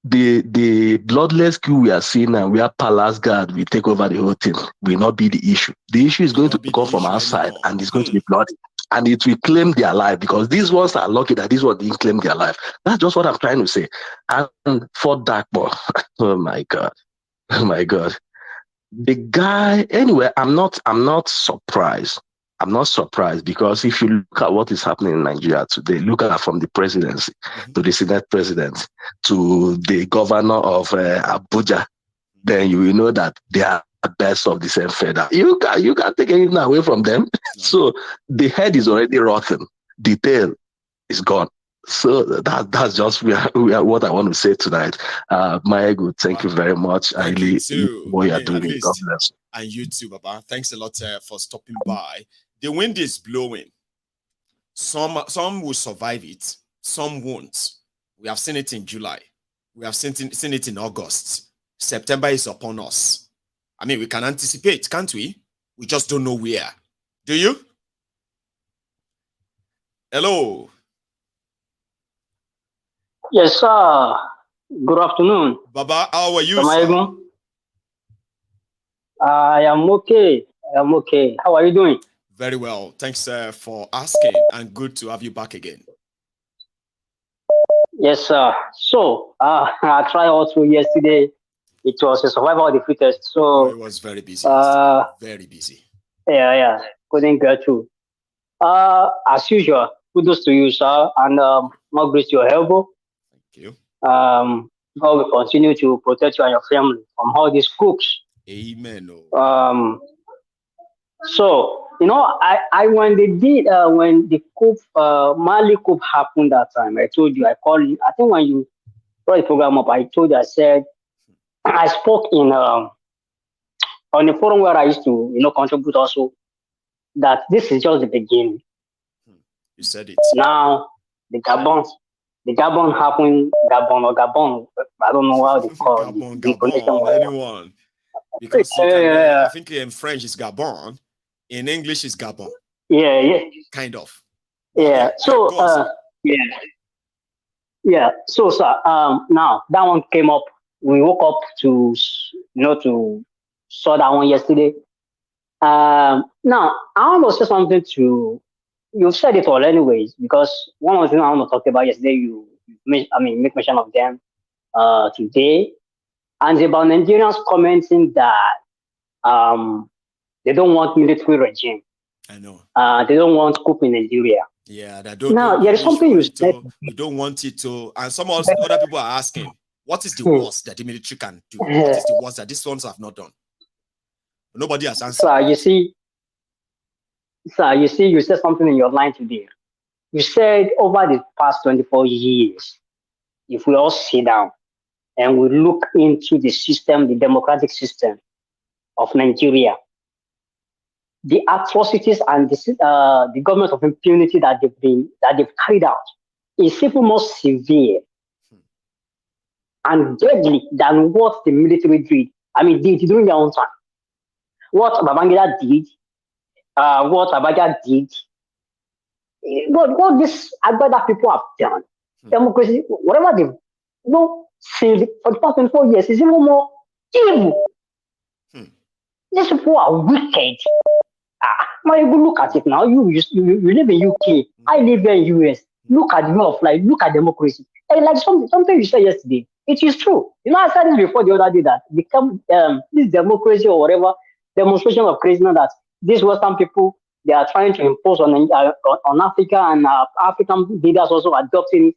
the bloodless queue we are seeing now, where Palace Guard will take over the whole thing, will not be the issue. The issue is going to come from outside, and it's going to be bloody. And it will claim their life, because these ones are lucky that this one didn't claim their life. That's just what I'm trying to say. And for Darkball, oh my God. The guy, anyway, I'm not surprised. I'm not surprised, because if you look at what is happening in Nigeria today, look at from the presidency to the Senate president to the governor of Abuja, then you will know that they are best of the same feather. You can't take anything away from them. So the head is already rotten. The tail is gone. So that's just what I want to say tonight. Maegu, thank you very much. Thank you too. What you are doing. God bless you. And you too, Baba. Thanks a lot for stopping by. The wind is blowing. Some will survive it. Some won't. We have seen it in July. We have seen it in August. September is upon us. I mean, we can anticipate, can't we? We just don't know where. Do you? Hello. Yes, sir. Good afternoon. Baba, how are you, sir? I am okay. How are you doing? Very well. Thanks for asking, and good to have you back again. Yes, sir. So, I tried also yesterday. It was a survival of the fittest. So it was very busy. Very busy. Yeah. Couldn't get through. As usual, kudos to you, sir, and more grace to your elbow. Thank you. God will continue to protect you and your family from all these cooks. Amen. So, I when they did when the coup Mali coup happened that time, I told you, I called you. I think when you brought the program up, I told you, I said I spoke in on the forum where I used to contribute also, that this is just the beginning. You said it. Now the Gabon the Gabon happened, Gabon or Gabon, I don't know how they call Gabon, the Gabon, anyone. Because you can, I think in French is Gabon, in English is Gabon. Yeah. Kind of. Yeah. So, yeah. So, sir, now that one came up. We woke up to saw that one yesterday. Now I want to say something to. You've said it all anyways, because one of the things I want to talk about yesterday, make mention of them today, and it's about Nigerians commenting that they don't want military regime. I know. They don't want coup in Nigeria. Yeah, there is something you said. We don't want it to, and some other people are asking, what is the worst that the military can do? What is the worst that these ones have not done? Nobody has answered. You said something in your line today. You said over the past 24 years, if we all sit down and we look into the system, the democratic system of Nigeria, the atrocities and the government of impunity that they've carried out is even more severe and deadly than what the military did during their own time. What Babangida did, what Abacha did, what these Agbada people have done, democracy, whatever they've since for the past 24 years is even more evil. These people are wicked. Now you look at it now. You live in UK. I live here in US. Look at the way of life. Look at democracy. And like something you said yesterday, it is true. I said this before the other day that this democracy or whatever demonstration of craziness that these Western people they are trying to impose on Africa, and African leaders also adopting it.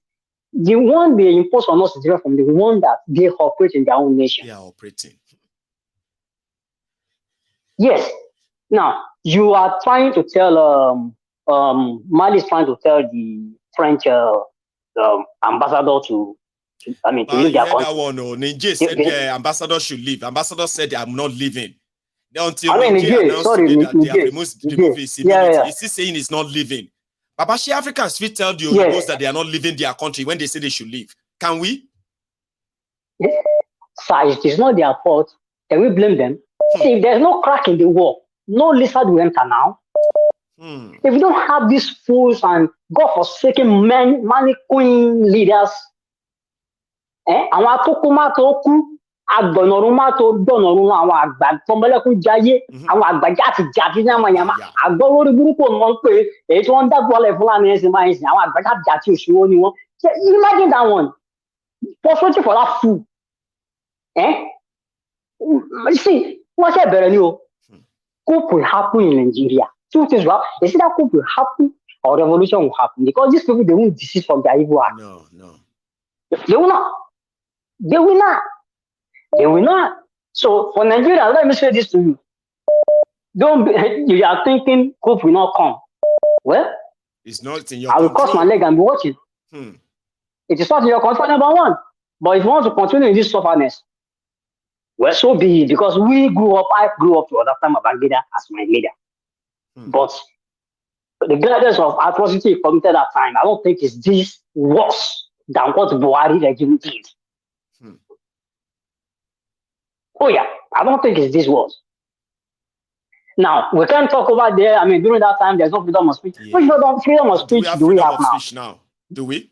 The one they impose on us is different from the one that they operate in their own nation. They are operating. Yes. Now, you are trying to tell, Mali is trying to tell the French ambassador to leave their country. That one, Niger said the ambassador should leave. Ambassador said, I'm not leaving. Until Niger announced today that they have removed his immunity. He's still saying he's not leaving. Babashi Africans will tell the Oyinbos that they are not leaving their country when they say they should leave. Can we? Sir, it is not their fault. Can we blame them? See, if there's no crack in the wall, no lizard will enter now. If you don't have these fools and God-forsaken mannequin leaders, àwọn atókùnmá tó kú, agbọ̀nọ̀rúnmá tó gbọ̀nọ̀rún, àwọn àgbà tọmọlẹ́kùn jayé, àwọn àgbà játi yamayama, àgbọ̀ lórí burúkú ni wọ́n pè é, èyí tí wọ́n ń dágbọ́lẹ̀ Fúlàní ẹ̀sìn máa ń sìn, àwọn àgbà játi òṣìwò ni wọ́n. Imagine that one. Frustrating for that fool. You see, what's that better new? Coup will happen in Nigeria. Two things will happen. They say that coup will happen or revolution will happen because these people, they won't desist from their evil act. No. They will not. They will not. They will not. So for Nigeria, let me say this to you. You are thinking coup will not come. Well, it's not in your I will control. cross my leg and be watching. It is not in your control, number one. But if you want to continue in this sufferness, well, so be it, because I grew up to understand Babangida as my leader. But the greatest of atrocity committed at that time, I don't think is this worse than what Buhari regime did. Oh yeah, I don't think it's this worse. Now, we can't talk about there. During that time, there's no freedom of speech. Which freedom of speech do we have now? Do we?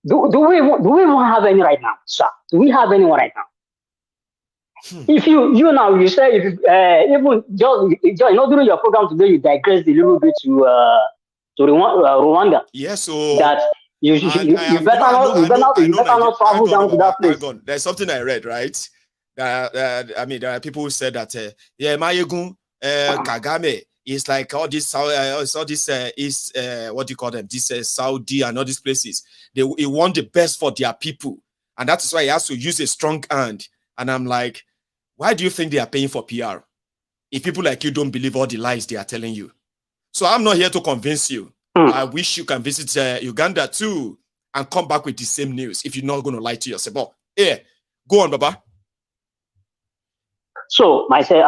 Do we even have any right now, sir? Do we have anyone right now? If you say even just during your program today you digressed a little bit to Rwanda. Yes, so that you better not travel down to that place. There's something I read, right? There are people who said that Mayegun Kagame is like all this is what do you call them? This Saudi and all these places. He want the best for their people, and that is why he has to use a strong hand. And I'm like, why do you think they are paying for PR if people like you don't believe all the lies they are telling you? So I'm not here to convince you. I wish you can visit Uganda too and come back with the same news if you're not going to lie to yourself. But go on, Baba. So sir,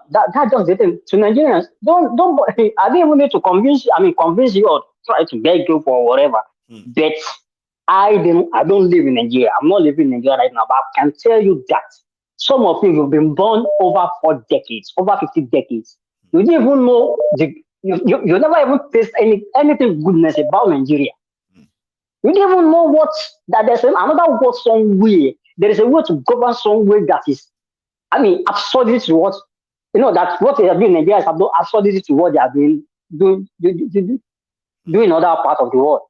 that just didn't to Nigerians. Don't. I didn't even need to convince you or try to beg you for whatever. But I don't live in Nigeria. I'm not living in Nigeria right now, but I can tell you that some of you have been born over 4 decades, over 50 decades. You didn't even know you never even taste anything goodness about Nigeria. You didn't even know that there's another word somewhere. There is a way to govern somewhere that is, absurdity to what that what they are doing in Nigeria is absurdity to what they are doing in other parts of the world.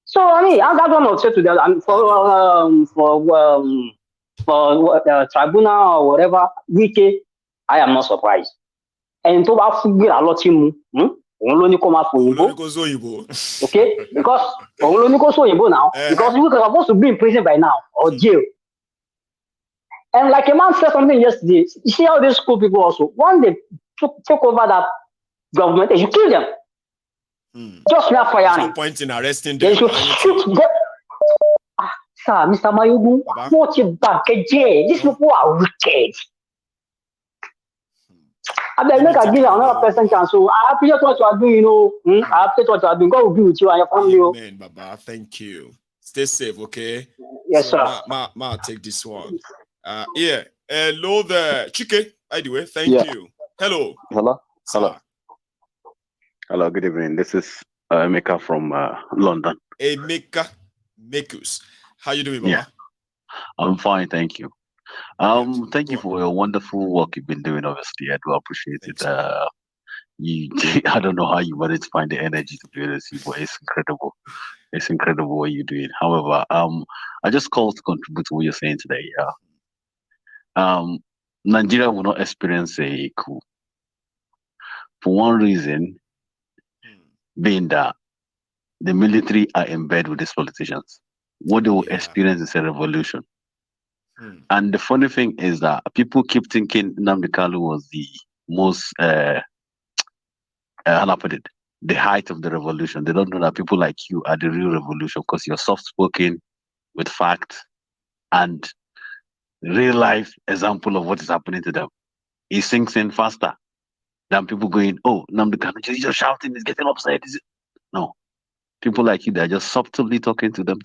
So that's what I'll say to them. For tribunal or whatever, Wike, I am not surprised. And to have figure a lot him, okay, because now, because we are supposed to be in prison by now or jail. And like a man said something yesterday, you see how these school people also, when they took over that government, they should kill them. Just not firing. There's no point in arresting them. They should shoot them. Sir, Mr. Mayogu, what you back again? These people are wicked. I beg make I give another person chance. So I appreciate what you are doing, I appreciate what you are doing. God will be with you and your family. Amen, Baba. Thank you. Stay safe, okay? Yes, so, sir. Ma, take this one. Yeah. Hello there. Chike, by the way, thank you. Hello. Hello, good evening. This is Emeka from London. Emeka Mekus. How you doing, Baba? Yeah. I'm fine, thank you. Thank you for your wonderful work you've been doing, obviously. I do appreciate it. I don't know how you managed to find the energy to do this, but it's incredible. It's incredible what you're doing. However, I just called to contribute to what you're saying today. Nigeria will not experience a coup. For one reason, being that the military are in bed with these politicians. What they will experience is a revolution. And the funny thing is that people keep thinking Nnamdi Kanu was the most, how I put it, the height of the revolution. They don't know that people like you are the real revolution because you're soft-spoken with facts and real-life example of what is happening to them. It sinks in faster than people going, oh, Nnamdi Kanu, he's just shouting, he's getting upset. No. People like you, they're just subtly talking to them.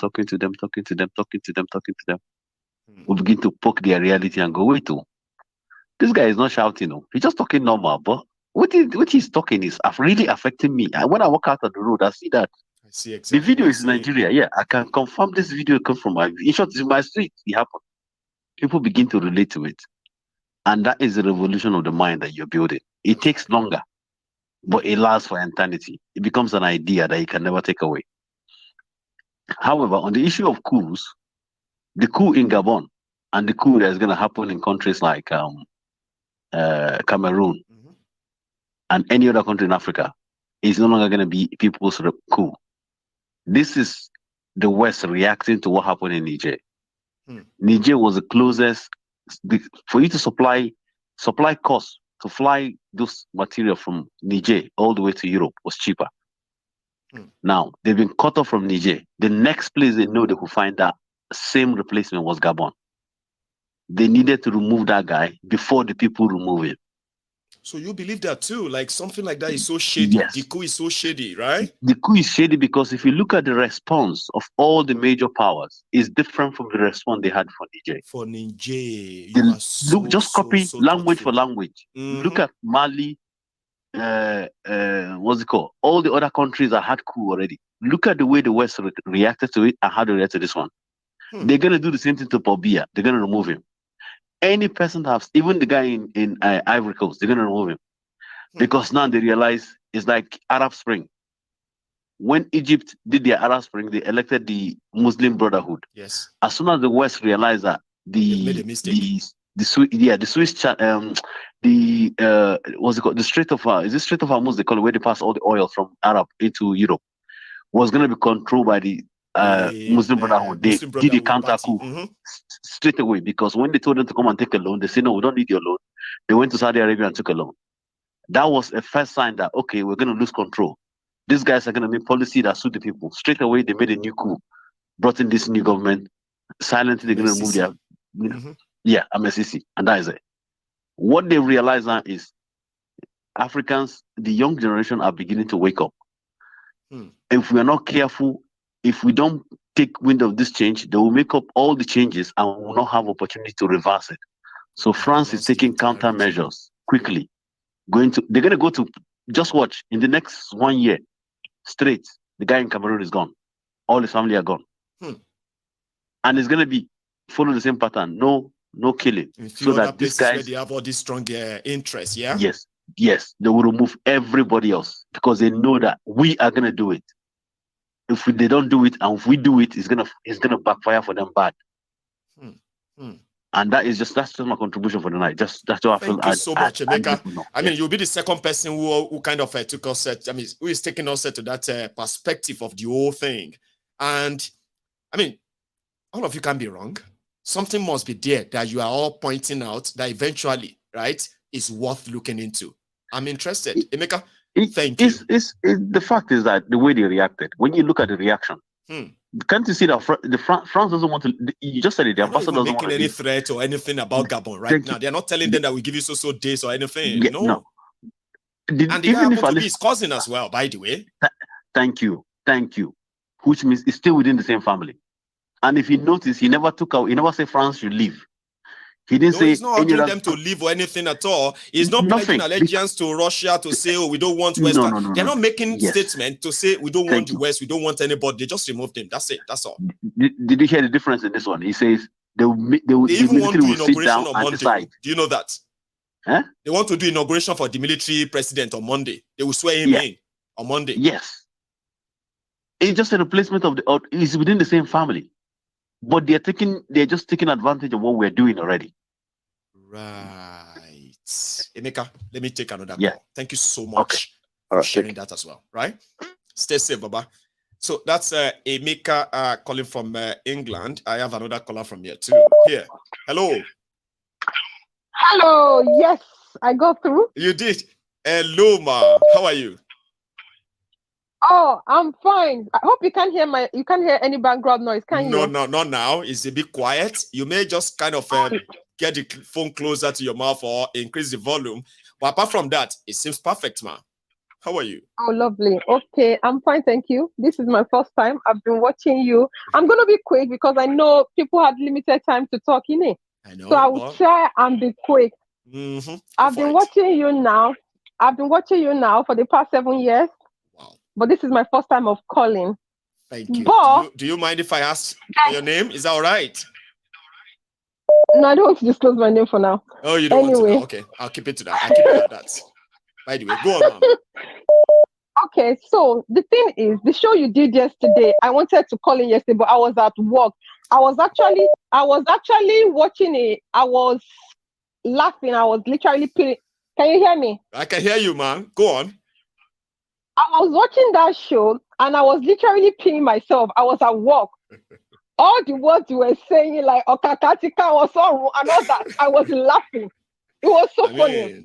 We begin to poke their reality and go, wait, this guy is not shouting. He's just talking normal. But what he's talking is really affecting me. And when I walk out on the road, I see that. I see exactly. The video is in Nigeria. Yeah, I can confirm this video comes from in short, it's in my street. It happened. People begin to relate to it. And that is the revolution of the mind that you're building. It takes longer, but it lasts for eternity. It becomes an idea that you can never take away. However, on the issue of coups, the coup in Gabon and the coup that is going to happen in countries like Cameroon and any other country in Africa is no longer going to be people's coup. This is the West reacting to what happened in Niger. Niger was the closest for you to supply costs to fly this material from Niger all the way to Europe was cheaper. Now they've been cut off from Niger. The next place they know they could find that same replacement was Gabon. They needed to remove that guy before the people remove him. So you believe that too? Like something like that is so shady. Yes. The coup is so shady, right? The coup is shady because if you look at the response of all the major powers, it's different from the response they had for Niger. For Niger, just copy language for language. Look at Mali, what's it called? All the other countries that had coup already. Look at the way the West reacted to it and how they reacted to this one. They're going to do the same thing to Paul Biya. They're going to remove him. Any person that has, even the guy in Ivory Coast, they're going to remove him. Because now they realize it's like Arab Spring. When Egypt did their Arab Spring, they elected the Muslim Brotherhood. Yes. As soon as the West realized that made a mistake. the Swiss what's it called? The Strait of is this Strait of Hormuz they call it, where they pass all the oil from Arab into Europe, was going to be controlled by the Muslim Brotherhood. They did a counter coup straight away, because when they told them to come and take a loan, they said, no, we don't need your loan. They went to Saudi Arabia and took a loan. That was a first sign that, okay, we're going to lose control. These guys are going to make policy that suit the people. Straight away, they made a new coup, brought in this new government. Silently, they're going to remove their, MSCC, and that is it. What they realize now is Africans, the young generation, are beginning to wake up. If we are not careful, if we don't take wind of this change, they will make up all the changes and will not have opportunity to reverse it. So France is taking countermeasures quickly. They're going to go to, just watch, in the next 1 year, straight, the guy in Cameroon is gone. All his family are gone. And it's going to be follow the same pattern. No killing. In few so other that these places guys, where they have all this strong interest, yeah? Yes, they will remove everybody else because they know that we are going to do it. If they don't do it, and if we do it, it's gonna backfire for them bad. And that's just my contribution for the night. That's what I feel. Thank you so much, Emeka. I mean, you'll be the second person who kind of took us, who is taking us to that perspective of the whole thing. And I mean, all of you can be wrong. Something must be there that you are all pointing out that eventually, right, is worth looking into. I'm interested. Emeka, thank you. The fact is that the way they reacted, when you look at the reaction, can't you see that France doesn't want to? You just said it. The ambassador doesn't want to any threat or anything about Gabon right now. They're not telling them that we give you so days or anything. No. And the guy happened to be his cousin as well, by the way. Thank you. Which means it's still within the same family. And if you notice, he never said France should leave. He didn't say he's not ordering them to leave or anything at all. He's not pledging allegiance to Russia to say, oh, we don't want West. No, they're not making statement to say we don't want the West, we don't want anybody. They just removed him. That's it. That's all. Did you hear the difference in this one? He says they even want to do inauguration on Monday. Decide. Do you know that? Huh? They want to do inauguration for the military president on Monday. They will swear him in on Monday. Yes. It's just a replacement of it's within the same family. But they're just taking advantage of what we're doing already. Right. Emeka, let me take another call. Thank you so much for sharing that as well. Right? Stay safe, Baba. So that's Emeka calling from England. I have another caller from here too. Here. Hello. Hello. Yes, I got through. You did. Hello, ma. How are you? Oh, I'm fine. I hope you can't hear any background noise, can you? No, not now. It's a bit quiet. You may just kind of get the phone closer to your mouth or increase the volume. But apart from that, it seems perfect, ma. How are you? Oh, lovely. Okay, I'm fine, thank you. This is my first time. I've been watching you. I'm going to be quick because I know people had limited time to talk, innit? I know. So I will try and be quick. I've been watching you now. I've been watching you now for the past 7 years. But this is my first time of calling. Thank you. But, do you mind if I ask for your name? Is that all right? No, I don't want to disclose my name for now. Oh, you don't want to know? Okay, I'll keep it to that. I'll keep it at that. By the way, go on, ma'am. Okay, so the thing is, the show you did yesterday, I wanted to call in yesterday, but I was at work. I was actually watching it. I was laughing. I was literally peeing. Can you hear me? I can hear you, man. Go on. I was watching that show and I was literally peeing myself. I was at work. All the words you were saying, like Okakatika or so and all that, I was laughing. It was so funny.